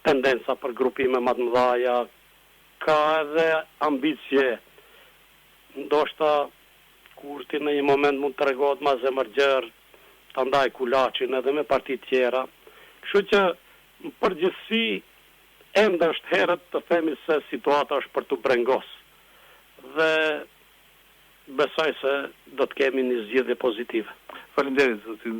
tendenca për grupime më të mëdha, ka edhe ambicje. Ndoshta Kurti në një moment mund të tregohet më zemërgjer, ta ndaj kulaçin edhe me parti tjera. Kështu që në përgjithësi ende është herët të themi se situata është për të brengos. Dhe besoj se do të kemi një zgjidhje pozitive. Faleminderit zoti.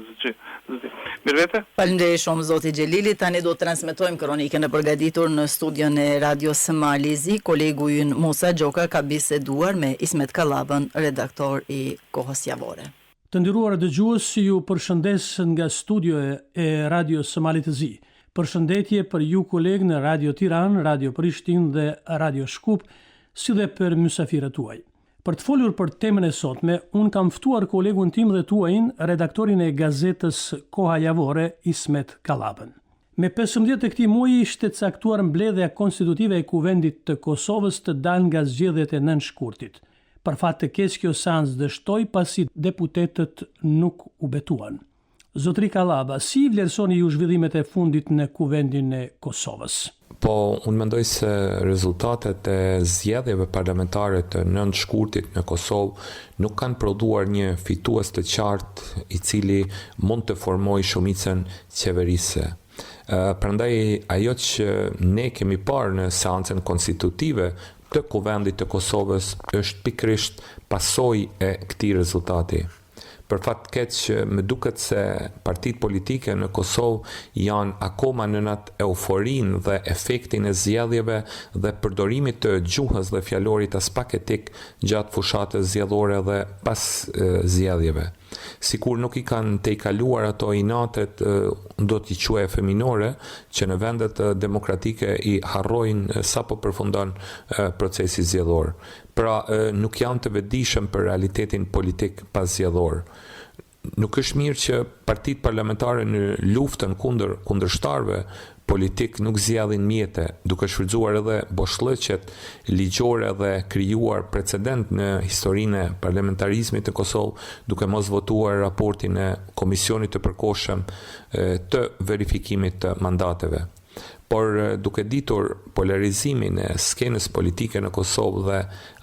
Mirëvete? Faleminderit shumë zoti Xhelili. Tani do të transmetojmë kronikën e përgatitur në studion e radios së Malizi. Kolegu ynë Musa Gjoka ka biseduar me Ismet Kallabën, redaktor i Kohës Javore. Të nderuar dëgjues, ju përshëndes nga studio e radios së Malizi. Përshëndetje për ju kolegë në Radio Tiranë, Radio Prishtinë dhe Radio Shkup, si dhe për mysafirët tuaj. Për të folur për temën e sotme, unë kam ftuar kolegun tim dhe tuajin, redaktorin e gazetës Koha Javore, Ismet Kallabën. Me 15 të këtij muaji ishte caktuar mbledhja konstitutive e Kuvendit të Kosovës të dalë nga zgjedhjet e 9 shkurtit. Për fat të keq kjo seancë dështoi pasi deputetët nuk u betuan. Zotri Kallaba, si vlerësoni ju zhvillimet e fundit në Kuvendin e Kosovës? Po, unë mendoj se rezultatet e zgjedhjeve parlamentare të 9 shkurtit në Kosovë nuk kanë prodhuar një fitues të qartë i cili mund të formojë shumicën qeverisë. Prandaj ajo që ne kemi parë në seancën konstitutive të Kuvendit të Kosovës është pikërisht pasojë e këtij rezultati. Për fat keq më duket se partitë politike në Kosovë janë akoma në atë euforinë dhe efektin e zgjedhjeve dhe përdorimit të gjuhës dhe fjalorit as pak etik gjatë fushatës zgjedhore dhe pas zgjedhjeve. Sikur nuk I kanë tejkaluar ato inatet, do t'i quaj feminore, që në vendet demokratike I harrojnë sapo përfundon procesi zgjedhor. Pra nuk janë të vetëdijshëm për realitetin politik pas zgjedhor. Nuk është mirë që partitë parlamentare në luftën kundërshtarëve politik nuk zgjedhin mjete, duke shfrytzuar edhe boshllëqet ligjore dhe krijuar precedent në historinë e parlamentarizmit të Kosovë, duke mos votuar raportin e Komisionit të Përkohshëm të verifikimit të mandateve. Por duke ditur polarizimin e skenës politike në Kosovë dhe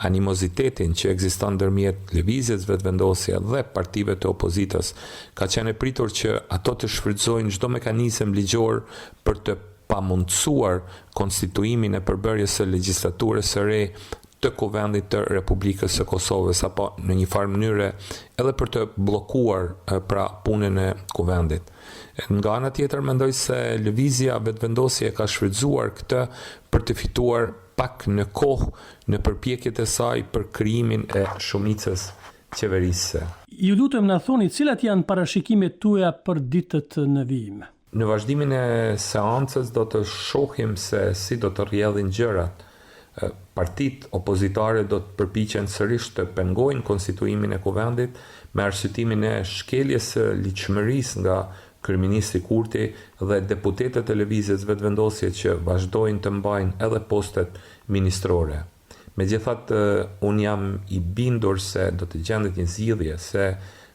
animozitetin që ekziston ndërmjet lëvizjes vetëvendosje dhe partive të opozitës, ka qenë e pritur që ato të shfrytëzojnë çdo mekanizëm ligjor për të pamundsuar konstituimin e përbërjes së legjislaturës së re të Kuvendit të Republikës së Kosovës, apo në një farë mënyre edhe për të bllokuar pra punën e Kuvendit. Nga ana tjetër mendoj se lëvizja vetëvendosje ka shfrytzuar këtë për të fituar pak në kohë në përpjekjet e saj për krijimin e shumicës qeverisë. Ju lutem na thoni cilat janë parashikimet tuaja për ditët në vijim. Në vazhdimin e seancës do të shohim se si do të rrjedhin gjërat. Partitë opozitare do të përpiqen sërish të pengojnë konstituimin e Kuvendit me arsyetimin e shkeljes së ligjshmërisë nga kryeministri Kurti dhe deputetët e lëvizjes vetëvendosje që vazhdojnë të mbajnë edhe postet ministrore. Megjithatë, unë jam I bindur se do të gjendet një zgjidhje, se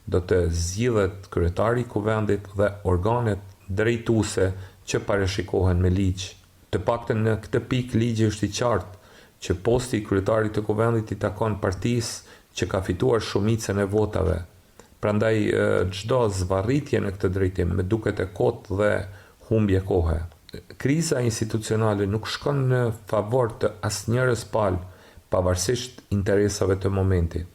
do të zgjidhet kryetari I Kuvendit dhe organet drejtuese që parashikohen me ligj. Të paktën në këtë pikë ligji është I qartë që posti I kryetarit të Kuvendit I takon partisë që ka fituar shumicën e votave. Prandaj çdo zvarritje në këtë drejtim më duket e kotë dhe humbje kohe. Kriza institucionale nuk shkon në favor të asnjëres palë, pavarësisht interesave të momentit.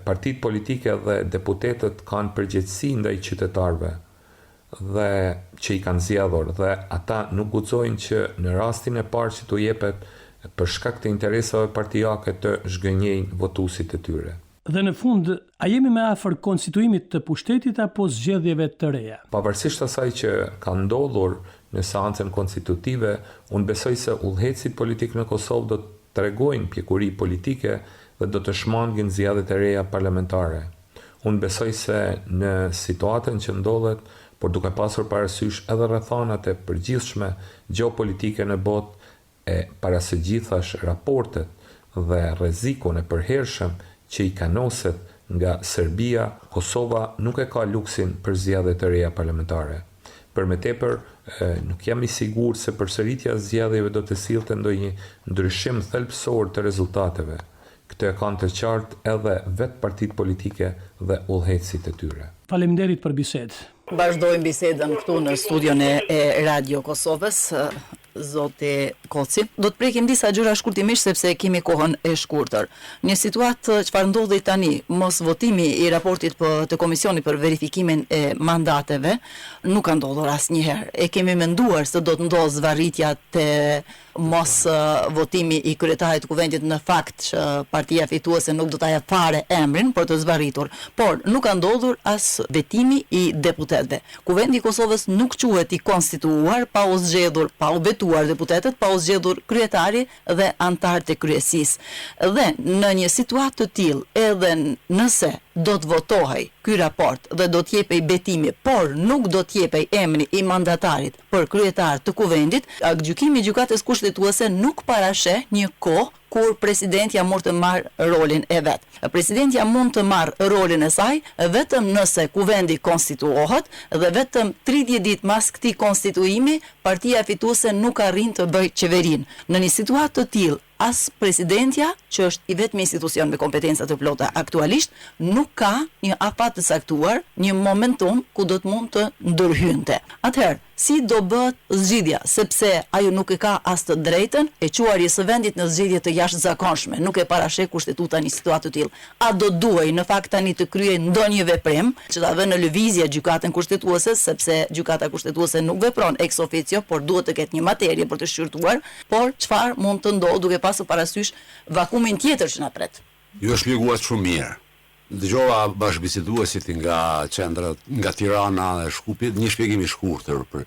Partitë politike dhe deputetët kanë përgjegjësi ndaj qytetarëve dhe që I kanë zgjedhur dhe ata nuk guxojnë që në rastin e parë që t'u jepet për shkak të interesave partijake të zhgënjejnë votuesit e tyre. Dhe në fund, a jemi më afër konstituimit të pushtetit apo zgjedhjeve të reja? Pavarësisht asaj që ka ndodhur në seancën konstitutive, unë besoj se udhëhecit politik në Kosovë do të tregojnë pjekuri politike dhe do të shmangin zgjedhjet e reja parlamentare. Unë besoj se në situatën që ndodhet, por duke pasur parasysh edhe rrethanat e përgjithshme gjeopolitike në botë, e para së gjithash raportet dhe rrezikun e përhershëm që I kanoset nga Serbia, Kosova nuk e ka luksin për zgjedhje të reja parlamentare. Për më tepër, nuk jam I sigurt se përsëritja e zgjedhjeve do të sillte ndonjë ndryshim thelbësor të rezultateve. Këtë e kanë të qartë edhe vetë partitë politike dhe udhëhecit e tyre. Faleminderit për bisedë. Vazhdojmë bisedën këtu në studion e Radio Kosovës. Zoti Koci. Do të prekim disa gjëra shkurtimisht sepse kemi kohën e shkurtër. Një situatë çfarë ndodhi tani, mos votimi I raportit të Komisionit për verifikimin e mandateve nuk ka ndodhur asnjëherë. E kemi menduar se do të ndodhë zvarritja te mos votimi I kryetarit të Kuvendit, në fakt që partia fituese nuk do ta jap fare emrin për të zvarritur, por nuk ka ndodhur as vetimi I deputetëve. Kuvendi I Kosovës nuk quhet I konstituuar pa u zgjedhur, pa u vetuar deputetët, pa u zgjedhur kryetari dhe antarët e kryesisë. Dhe në një situatë të tillë, edhe nëse do të votohej ky raport dhe do të jepej betimi, por nuk do të jepej emri I mandatarit për kryetar të Kuvendit, gjykimi I gjykatës kushtetuese nuk parasheh një kohë kur presidentja mund të marrë rolin e vet. Presidentja mund të marrë rolin e saj vetëm nëse Kuvendi konstituohet dhe vetëm 30 ditë pas këtij konstituimi partia fituese nuk arrin të bëjë qeverinë. Në një situatë të tillë, as presidentja, që është I vetmi institucion me kompetenca të plota aktualisht, nuk ka një afat të saktuar, një momentum ku do të mund të ndërhynte. Atëherë, si do bëhet zgjidhja, sepse ajo nuk e ka as të drejtën e quarjes së vendit në zgjidhje të jashtëzakonshme, nuk e parasheh kushtetuta një situatë të tillë. A do duhej në fakt tani të kryej ndonjë veprim që ta vënë në lëvizje gjykatën kushtetuese, sepse gjykata kushtetuese nuk vepron ex officio, por duhet të ketë një materie për të shqyrtuar, por çfarë mund të ndodhë duke pasur parasysh vakumin tjetër që na pret. Ju shpjeguat shumë mirë. Dëgjova bashkëbiseduesit nga qendrat, nga Tirana dhe Shkupit, një shpjegim i shkurtër për.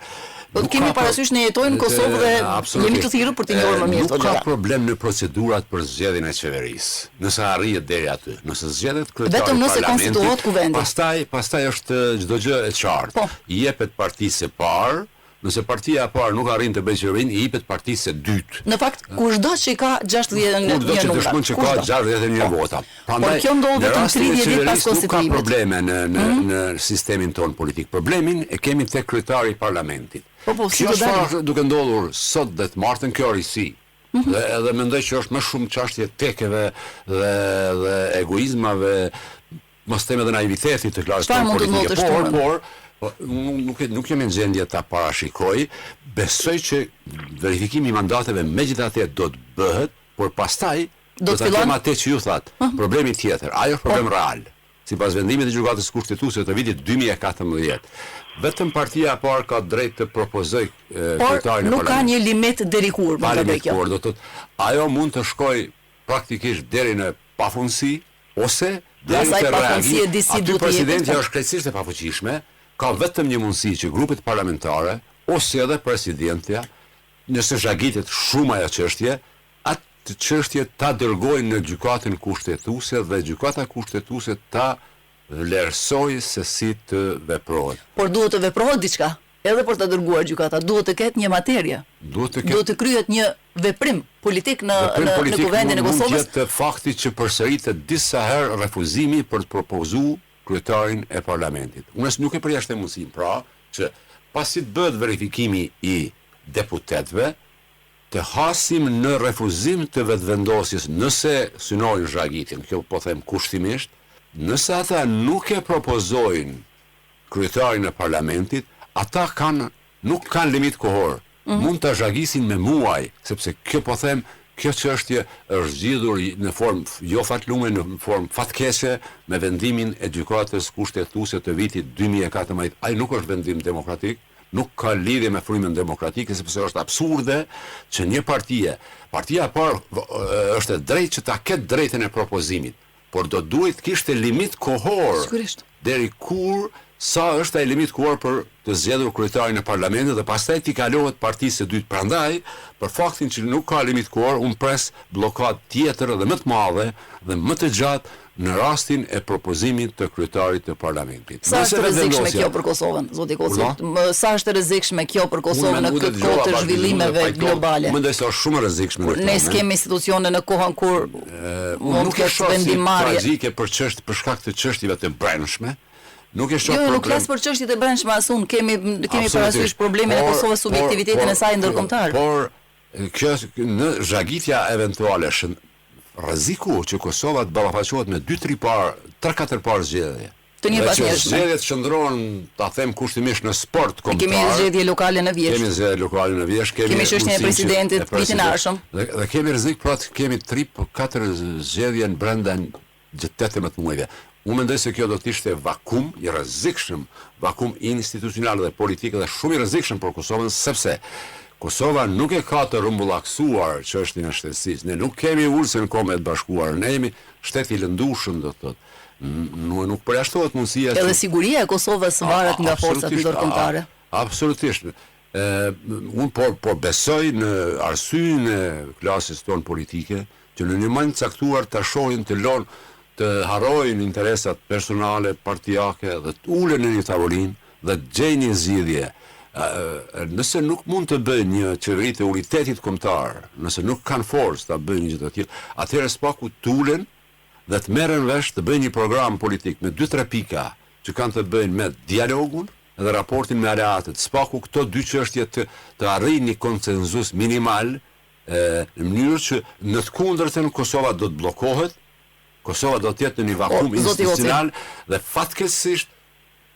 Po kemi parasysh ne jetojmë në Kosovë dhe jemi të thirrur për të njohur më mirë. Nuk ka problem në procedurat për zgjedhjen e qeverisë. Nëse arrihet deri aty, nëse zgjedhet kryetari i vetëm nëse parlamentit, konstituohet kuvendi. Pastaj është çdo gjë e qartë. I jepet partisë së parë. Nëse partia e parë nuk arrin të bëjë qeverinë, i jepet partisë së dytë. Në fakt, kushdo që ka 61 numra. Kushdo që dëshmon që ka 61 vota. Por kjo ndodh vetëm 30 ditë pas konstituimit. Nuk ka probleme në sistemin ton politik. Problemin e kemi tek kryetari i parlamentit. Kjo është duke ndodhur sot dhe të martën kjo risi. Dhe edhe mendoj që është më shumë çështje tekeve dhe egoizmave, mos them edhe naivitetit të klasës politike. Por nuk jemi në gjendje ta parashikoj, besoj që verifikimi i mandateve megjithatë do të bëhet, por pastaj do të kemë atë që ju thatë, problemi tjetër, ajo është problem real. Sipas vendimit të gjykatës kushtetuese të vitit 2014, vetëm partia e parë ka drejt të propozojë kryetarin e parlamentit. Nuk ka një limit deri kur, më të kjo. Do të thotë, ajo mund të shkojë praktikisht deri në pafundësi ose deri te reagimi. Aty presidenti është krejtësisht e pafuqishme. Ka vetëm një mundësi që grupet parlamentare, ose edhe presidentja, nëse zhagitet shumë ajo çështje, atë çështje ta dërgojnë në gjykatën kushtetuese dhe gjykata kushtetuese ta vlerësojë se si të veprohet. Por duhet të veprohet diçka, edhe për të dërguar gjykata, duhet të ketë një materie. Duhet të kryhet një veprim politik në kuvendin e Kosovës. Mund të fakti që përsëritet disa herë refuzimi për të propozuar kryetarin e parlamentit. Unë nuk e përjashtem mundësinë, pra, që pasi të bëhet verifikimi i deputetëve, të hasim në refuzim të vetëvendosjes nëse synojnë zhagitjen, kjo po them kushtimisht, nëse ata nuk e propozojnë kryetarin e parlamentit, ata nuk kanë limit kohor. Mund të zhagisin me muaj, sepse kjo po them, kjo çështje është zgjidhur në formë jo fatlume, në formë fatkeqe me vendimin e gjykatës kushtetuese të vitit 2014. Ai nuk është vendim demokratik, nuk ka lidhje me frymën demokratike, sepse është absurde që një partia e parë është e drejtë që ta ketë drejtën e propozimit, por do duhet kishte limit kohor. Sigurisht. Deri kur sa është ai limit kohor për të zgjedhur kryetarin e parlamentit dhe pastaj t'i kalohet partisë së dytë. Prandaj, për faktin që nuk ka limit kohor, unë pres blokadë tjetër dhe më të madhe dhe më të gjatë në rastin e propozimit të kryetarit të parlamentit. Sa është rrezikshme kjo për Kosovën, zoti Kosov? Sa është rrezikshme kjo për Kosovën në këtë kohë të zhvillimeve globale? Mendoj se është shumë rrezikshme. Ne kemi institucione në kohën kur mund të ketë vendimarrje tragjike për shkak të çështjeve të brendshme. Nuk e shoh problem. Jo, nuk flas për çështjet e brendshme asun, kemi parasysh problemin e Kosovës, subjektivitetin e saj ndërkombëtar. Por kjo në zhagitja eventuale rreziku që Kosova të ballafaqohet me 3-4 parë zgjedhje. Të një pas njerëzve. Zgjedhjet qëndron, ta them kushtimisht në sport kombëtar. Kemi zgjedhje lokale në vjeç. Kemi çështjen e presidentit vitin e ardhshëm. Dhe kemi rrezik pra të kemi 3-4 zgjedhje brenda gjatë 18 muajve. Unë mendoj se kjo do të ishte vakum i rrezikshëm, vakum institucional dhe politik dhe shumë i rrezikshëm për Kosovën, sepse Kosova nuk e ka të rrumbullaksuar çështjen e shtetësisë. Ne nuk kemi ulse në Kombet e Bashkuara, ne jemi shtet i lëndueshëm, do të thotë. Nuk përjashtohet mundësia edhe siguria e Kosovës varet nga forcat ndërkombëtare. Absolutisht. Unë por besoj në arsyeën e klasës tonë politike që në një moment caktuar ta shohin të harrojnë interesat personale, partijake dhe të ulen në një tavolinë dhe të gjejnë një zgjidhje. Nëse nuk mund të bëjnë një qeveri të unitetit kombëtar, nëse nuk kanë forcë ta bëjnë një gjë të tillë, atëherë spaku tulen dhe të merren vesh të bëjnë një program politik me 2-3 pika që kanë të bëjnë me dialogun dhe raportin me aleatët. Spaku këto dy çështje të arrijnë një konsenzus minimal në mënyrë që në të kundërtën Kosova do të bllokohet. Kosova do të jetë në një vakum institucional dhe fatkeqësisht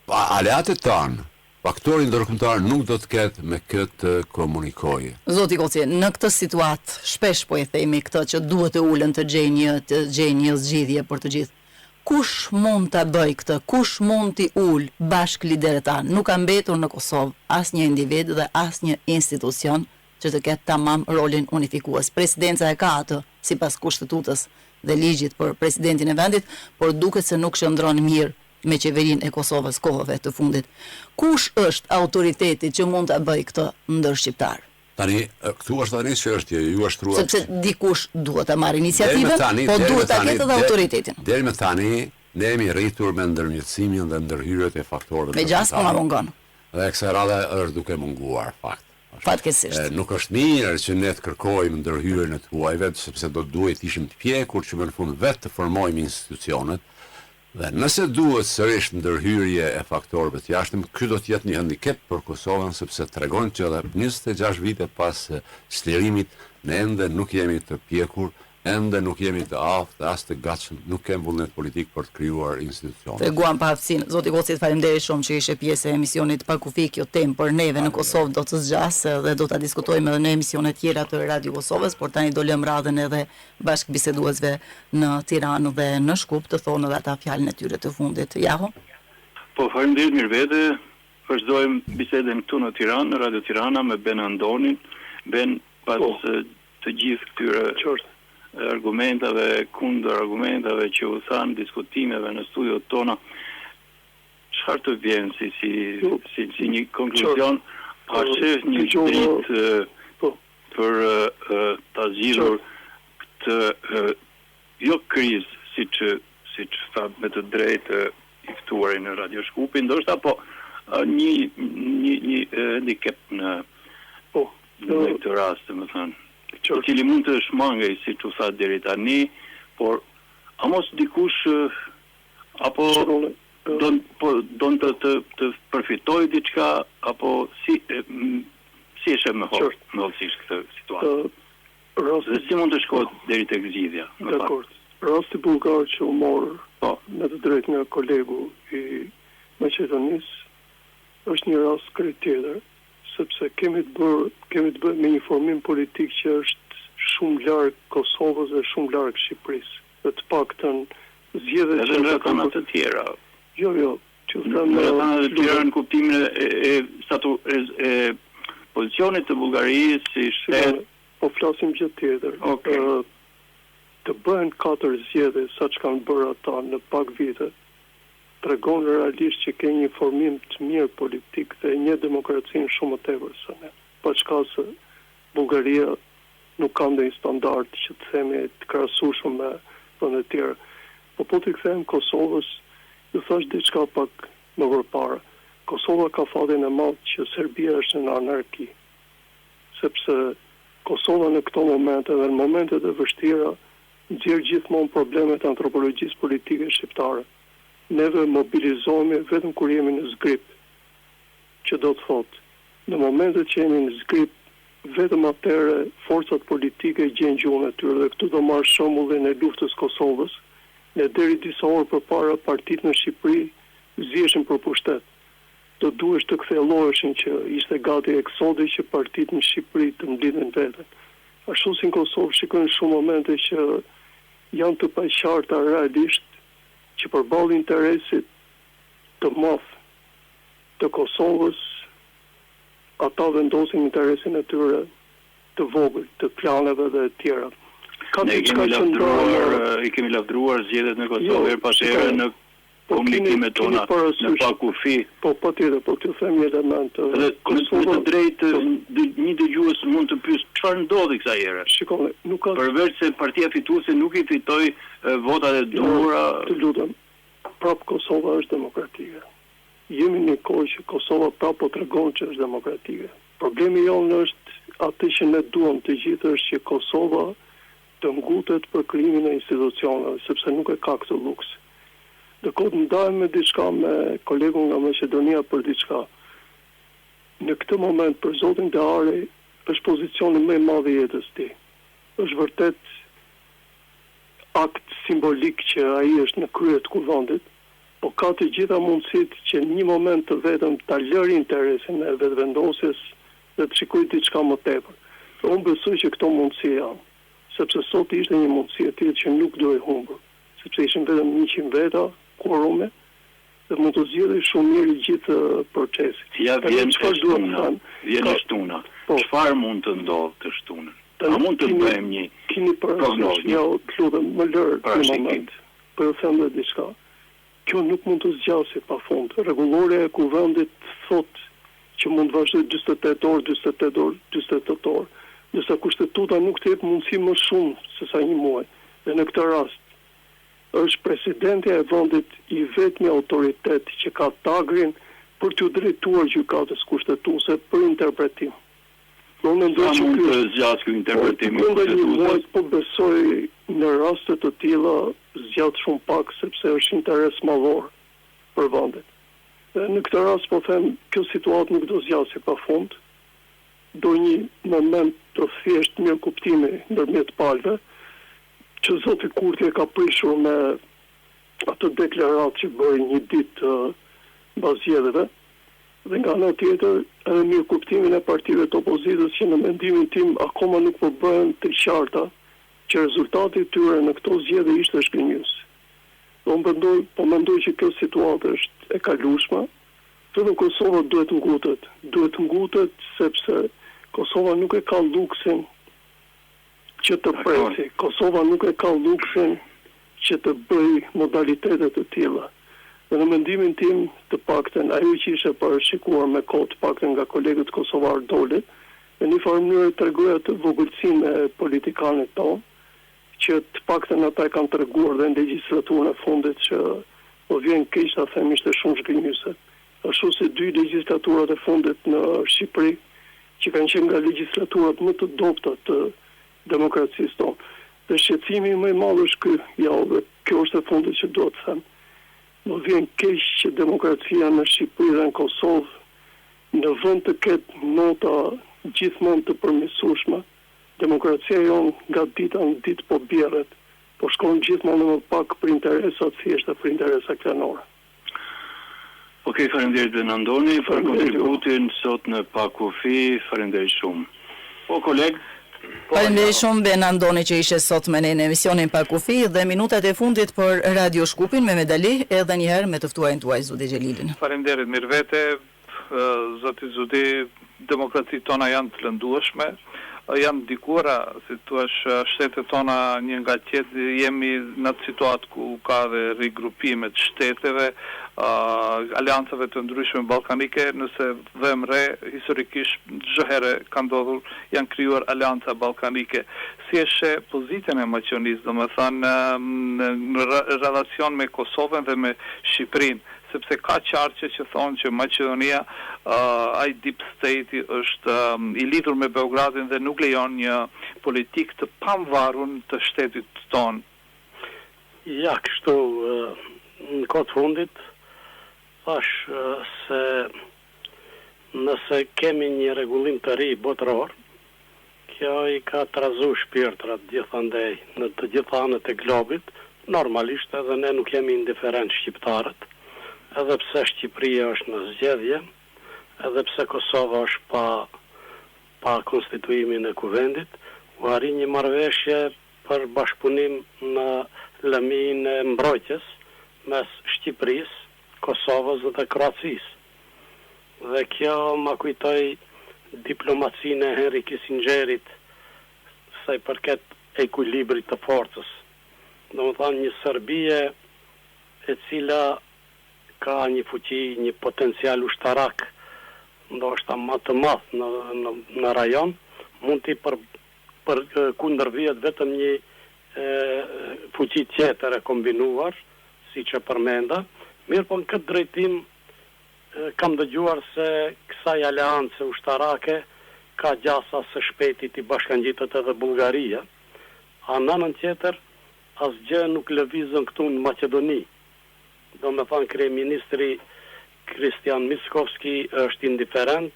aleatët tanë faktori ndërkombëtar nuk do të ketë me këtë komunikojë. Zoti Koci, në këtë situatë shpesh po e themi këtë që duhet të ulën të gjejë një zgjidhje për të gjithë. Kush mund ta bëj këtë? Kush mund t'i ul bashk liderët tanë? Nuk ka mbetur në Kosovë asnjë individ dhe asnjë institucion që të ketë tamam rolin unifikues. Presidenca e ka atë sipas kushtetutës dhe ligjit për presidentin e vendit, por duket se nuk shndron mirë me qeverinë e Kosovës kohëve të fundit. Kush është autoriteti që mund ta bëj këtë ndër shqiptar? Tani, këtu është tani që është ju ashtruar. Sepse dikush duhet ta marrë iniciativën, po duhet ta ketë edhe autoritetin. Deri më tani ne jemi rritur me ndërmjetësimin dhe ndërhyrjet e faktorëve. Me gjas po na mungon. Dhe kësaj radhe është duke munguar fakt. Fatkeqësisht. Nuk është mirë që ne të kërkojmë ndërhyrjen e tuajve, sepse do duhet ishim të pjekur që në fund vetë të formojmë institucionet. Dhe nëse duhet sërish ndërhyrje e faktorëve të jashtëm, ky do të jetë një handicap për Kosovën, sepse tregon që edhe 26 vite pas çlirimit ne ende nuk jemi të pjekur, ende nuk jemi të aftë, as të gatshëm, nuk kemi vullnet politik për të krijuar institucione. Treguam pa aftësinë. Zoti Koci, faleminderit shumë që ishe pjesë e emisionit Pa Kufi. Kjo temë për neve në Kosovë do të zgjasë dhe do ta diskutojmë edhe në emisione tjera të Radio Kosovës, por tani do lëm radhën edhe bashkëbiseduesve në Tiranë dhe në Shkup të thonë edhe ata fjalën e tyre të fundit. Jaho? Po, faleminderit mirëvete. Vazhdojmë bisedën këtu në Tiranë, në Radio Tirana me Ben Andonin. Ben pas të gjithë këtyre argumentave, kundër argumentave që u thanë diskutimeve në studiot tona, çfarë të vjen si një konkluzion, a shef një dritë për ta zgjidhur këtë jo krizë, siç tha me të drejtë i ftuari në Radio Shkupi, ndoshta po një handicap në këtë rast, domethënë, i cili mund të shmangej, si që tha deri tani, por a mos dikush apo don të përfitoj diçka, apo si është me hollësisht këtë situatë? Dhe si mund të shkohet deri tek zgjidhja? Dakor. Rasti bullgar që u morë me të drejtë nga kolegu i Maqedonisë është një rast krejt tjetër, sepse kemi të bërë me një formim politik që është shumë larg Kosovës dhe shumë larg Shqipërisë. Dhe të paktën zgjedhjet edhe në rrethana të tjera. Jo, që në rrethana të tjera në kuptimin e pozicionit të Bullgarisë si shtet. Po flasim gjë tjetër. Të bëhen 4 zgjedhje saç kanë bërë ata në pak vite, tregon realisht që ke një formim të mirë politik dhe një demokracinë shumë të tepër se ne. Pa çka se Bullgaria nuk ka ndonjë standard që të themi të krahasueshëm me vende të tjera. Po të kthejmë Kosovës, ju thash diçka pak më përpara. Kosova ka fatin e madh që Serbia është në anarki. Sepse Kosova në këto momente dhe në momentet e vështira nxjerr gjithmonë problemet e antropologjisë politike shqiptare. Neve mobilizohemi vetëm kur jemi në zgrip, që do të thotë, në momentet që jemi në zgrip, vetëm atëre forcat politike gjejnë gjuhën e tyre, dhe këtu do marr shembullin e luftës Kosovës, ne deri disa orë përpara partitë në Shqipëri ziheshin për pushtet. Do duhesh të ktheloheshin që ishte gati eksodi që partitë në Shqipëri të mblidhen veten. Ashtu si në Kosovë shikojnë shumë momente që janë të paqarta realisht që përballë interesit të madh të Kosovës, ata vendosin interesin e tyre të vogël, të planeve dhe të tjera. Ne i kemi lavdruar zgjedhjet në Kosovë pas herë në komunikimet tona në Pa Kufi. Po patjetër, po t'ju them një element. Kosova të drejtë një dëgjues mund të pyes çfarë ndodhi kësaj here. Shikoni, nuk ka përveç se partia fituese nuk i fitoi votat e duhura. Të lutem. Prap Kosova është demokratike. Jemi në kohë që Kosova prapë tregon që është demokratike. Problemi jonë është atë që ne duam të gjithë është që Kosova të ngutet për krijimin e institucioneve, sepse nuk e ka këtë luks. Dhe kodë ndajmë me diçka me kolegun nga Maqedonia për diçka. Në këtë moment për zotin Deari është pozicioni më i madh i jetës ti. Është vërtet akt simbolik që ai është në krye të kuvendit, po ka të gjitha mundësit që në një moment të vetëm ta lërë interesin e vetëvendosjes dhe të shikoj diçka më tepër. Unë besoj që këto mundësi janë, sepse sot ishte një mundësi e tillë që nuk duhej humbur, sepse ishin vetëm 100 veta quorume dhe mund të zgjidhej shumë mirë gjithë procesi. Ja vjen shtuna. Çfarë mund të ndodhë të shtunën? A mund të bëjmë një prognozë? Jo, lutem, më lër një moment. Po ju them diçka. Kjo nuk mund të zgjasë pafund. Rregullorja e kuvendit thotë që mund të vazhdojë 48 orë, 48 orë. Ndërsa kushtetuta nuk të jep mundësi më shumë se sa një muaj. Dhe në këtë rast është presidentja e vendit i vetmi autoritet që ka tagrin për t'u drejtuar gjykatës kushtetuese për interpretim. Unë mendoj që mund të zgjasë ky interpretim i kushtetuesës. Po besoj në raste të tilla zgjat shumë pak sepse është interes mallor për vendin. Dhe në këtë rast po them, kjo situatë nuk do zgjasë pafund. Do një moment të thjesht mirë kuptimi ndërmjet palëve, që zoti Kurti e ka prishur me atë deklaratë që bëri një ditë mbas zgjedhjeve, dhe nga ana tjetër edhe mirë kuptimin e partive të opozitës që në mendimin tim akoma nuk po bëhen të qarta që rezultati i tyre në këto zgjedhje ishte shkënjys. Unë mendoj që kjo situatë është e kalueshme. Vetëm Kosova duhet ngutet sepse Kosova nuk e ka luksin që të presi. Kosova nuk e ka luksin që të bëj modalitetet të tilla. Dhe në mendimin tim, të paktën ajo që ishte parashikuar me kohë të paktën nga kolegët kosovar doli, në një farë mënyrë tregoi atë vogëlsinë e politikanëve tonë, që të paktën ata e kanë treguar dhe në legjislaturën e fundit që po vjen keq ta them ishte shumë zgënjyese. Ashtu si 2 legjislaturat e fundit në Shqipëri, që kanë qenë nga legjislaturat më të dobta të demokracisë tonë. Dhe shqetësimi më i madh është ky, dhe kjo është e fundit që do të them. Më vjen keq që demokracia në Shqipëri dhe në Kosovë në vend të ketë nota gjithmonë të përmirësueshme, demokracia jonë nga dita në ditë po bjerret, po shkon gjithmonë më pak për interesat thjeshta për interesa klanore. Okej, faleminderit Benandoni për kontributin sot në Pakufi, faleminderit shumë. Po koleg, faleminderit shumë Benandoni që ishe sot me ne në emisionin Pakufi dhe minutat e fundit për Radio Shkupin me Medali edhe një herë me të ftuarin tuaj Zudi Xhelilin. Faleminderit mirëvete, zoti Zudi, demokracitë tona janë të lëndueshme. Janë dikura, si thua, shtetet tona një nga tjetri jemi në situatë ku ka dhe rigrupime të shteteve, aleancave të ndryshme ballkanike, nëse vëmë re, historikisht çdo herë ka ndodhur janë krijuar aleanca ballkanike. Si është pozitën e Maqedonisë, domethënë në relacion me Kosovën dhe me Shqipërinë, sepse ka qarqe që thonë që Maqedonia, ai deep state është i lidhur me Beogradin dhe nuk lejon një politik të pavarur të shtetit tonë. Ja, kështu në kohë fundit thash se nëse kemi një rregullim të ri botëror, kjo i ka trazu shpirtrat gjithandej në të gjitha anët e globit, normalisht edhe ne nuk jemi indiferent shqiptarët, edhe pse Shqipëria është në zgjedhje, edhe pse Kosova është pa konstituimin e kuvendit, u arri një marrëveshje për bashkëpunim në lëmin e mbrojtjes mes Shqipërisë, Kosovës dhe Kroacisë. Dhe kjo ma kujtoi diplomacinë e Henry Kissingerit sa i përket ekuilibrit të forcës. Domethënë një Serbie e cila ka një fuqi, një potencial ushtarak, ndoshta më të madh në rajon, mund t'i për kundërvihet vetëm një fuqi tjetër e kombinuar, siç e përmenda. Mirë, po në këtë drejtim kam dëgjuar se kësaj aleance ushtarake ka gjasa së shpejti t'i bashkangjitet edhe Bullgaria. A në anën tjetër, asgjë nuk lëvizën këtu në Maqedoni. Do me thënë kryeministri Kristian Mickovski është indiferent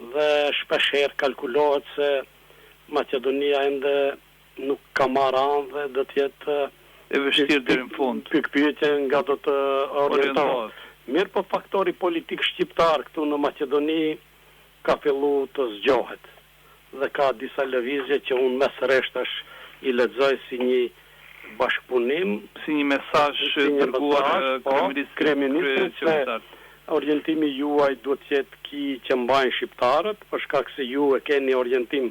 dhe shpeshherë kalkulohet se Maqedonia ende nuk ka marrë anë dhe do të jetë e vështirë deri në fund. Pikpyetje nga do të orientohet. Mirë, po faktori politik shqiptar këtu në Maqedoni ka fillu të zgjohet. Dhe ka disa lëvizje që unë mes rreshtash i lexoj si një bashkëpunim, si një mesazh dërguar kryeministrit se orientimi juaj duhet të jetë ki që mbajnë shqiptarët, për shkak se ju e keni orientim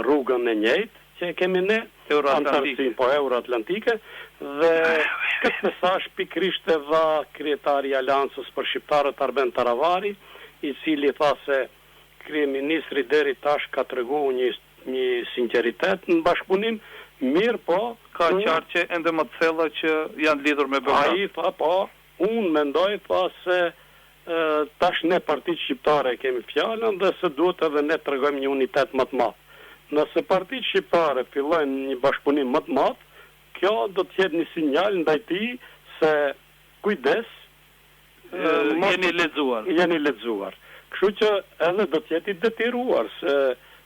rrugën e njëjtë që e kemi ne, Euroatlantike, dhe këtë mesazh pikrisht e dha kryetari i Aleancës për shqiptarët Arben Taravari, i cili tha se kryeministri deri tash ka treguar një sinqeritet në bashkëpunim, mirë po ka qartë që ende më të thella që janë lidhur me Beograd. Ai tha po, unë mendoj tha se tash ne partitë shqiptare kemi fjalën dhe se duhet edhe ne tregojmë një unitet më të madh. Nëse partitë shqiptare fillojnë një bashkëpunim më të madh, kjo do të jetë një sinjal ndaj tij se kujdes, jeni lexuar. Kështu që edhe do të jetë i detyruar se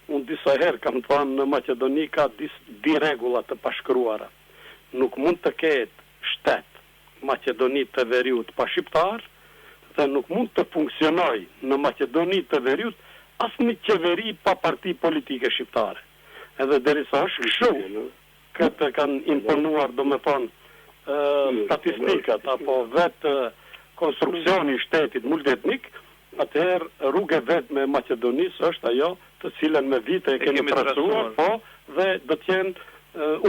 unë disa herë kam thënë në Maqedoni ka di rregulla të pashkruara. Nuk mund të ketë shtet Maqedoni të Veriut pa shqiptar, dhe nuk mund të funksionojë në Maqedoni të Veriut asnjë qeveri pa parti politike shqiptare. Edhe derisa është kështu, këtë kanë imponuar, domethënë, statistikat apo vetë konstruksioni i shtetit multietnik, atëherë rruga vetme e Maqedonisë është ajo të cilën me vite e kemi tracuar, po, dhe do të jenë,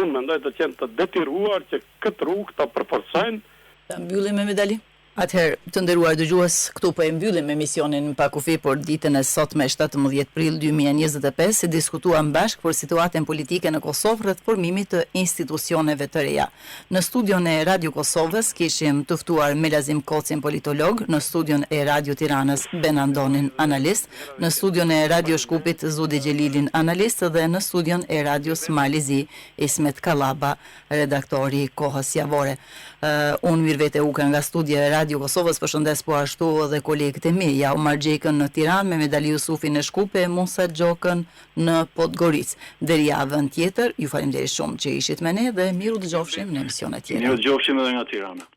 unë mendoj do të jenë të detyruar që këtë rrugë ta përforcojnë. Ta mbyllim me medali. Atëherë, të nderuar dëgjues, këtu po e mbyllim emisionin pa kufi për ditën e sotme 17 prill 2025, si diskutuam bashkë për situatën politike në Kosovë rreth formimit të institucioneve të reja. Në studion e Radio Kosovës kishim të ftuar Melazim Kocin, politolog, në studion e Radio Tiranës Ben Andonin, analist, në studion e Radio Shkupit Zudi Gjelilin, analist, dhe në studion e Radio Smalizi Ismet Kallaba, redaktori Kohës Javore. Unë Mirvete Uka nga studia e Radio Kosovës, përshëndes po ashtu edhe kolegët e mi, ja Omar Gjekën në Tiranë, Mehmedali Jusufi në Shkupe, Musa Gjokën në Podgoricë. Deri javën tjetër, ju faleminderit shumë që ishit me ne dhe miru dëgjofshim në emisionet tjera. Miru dëgjofshim edhe nga Tirana.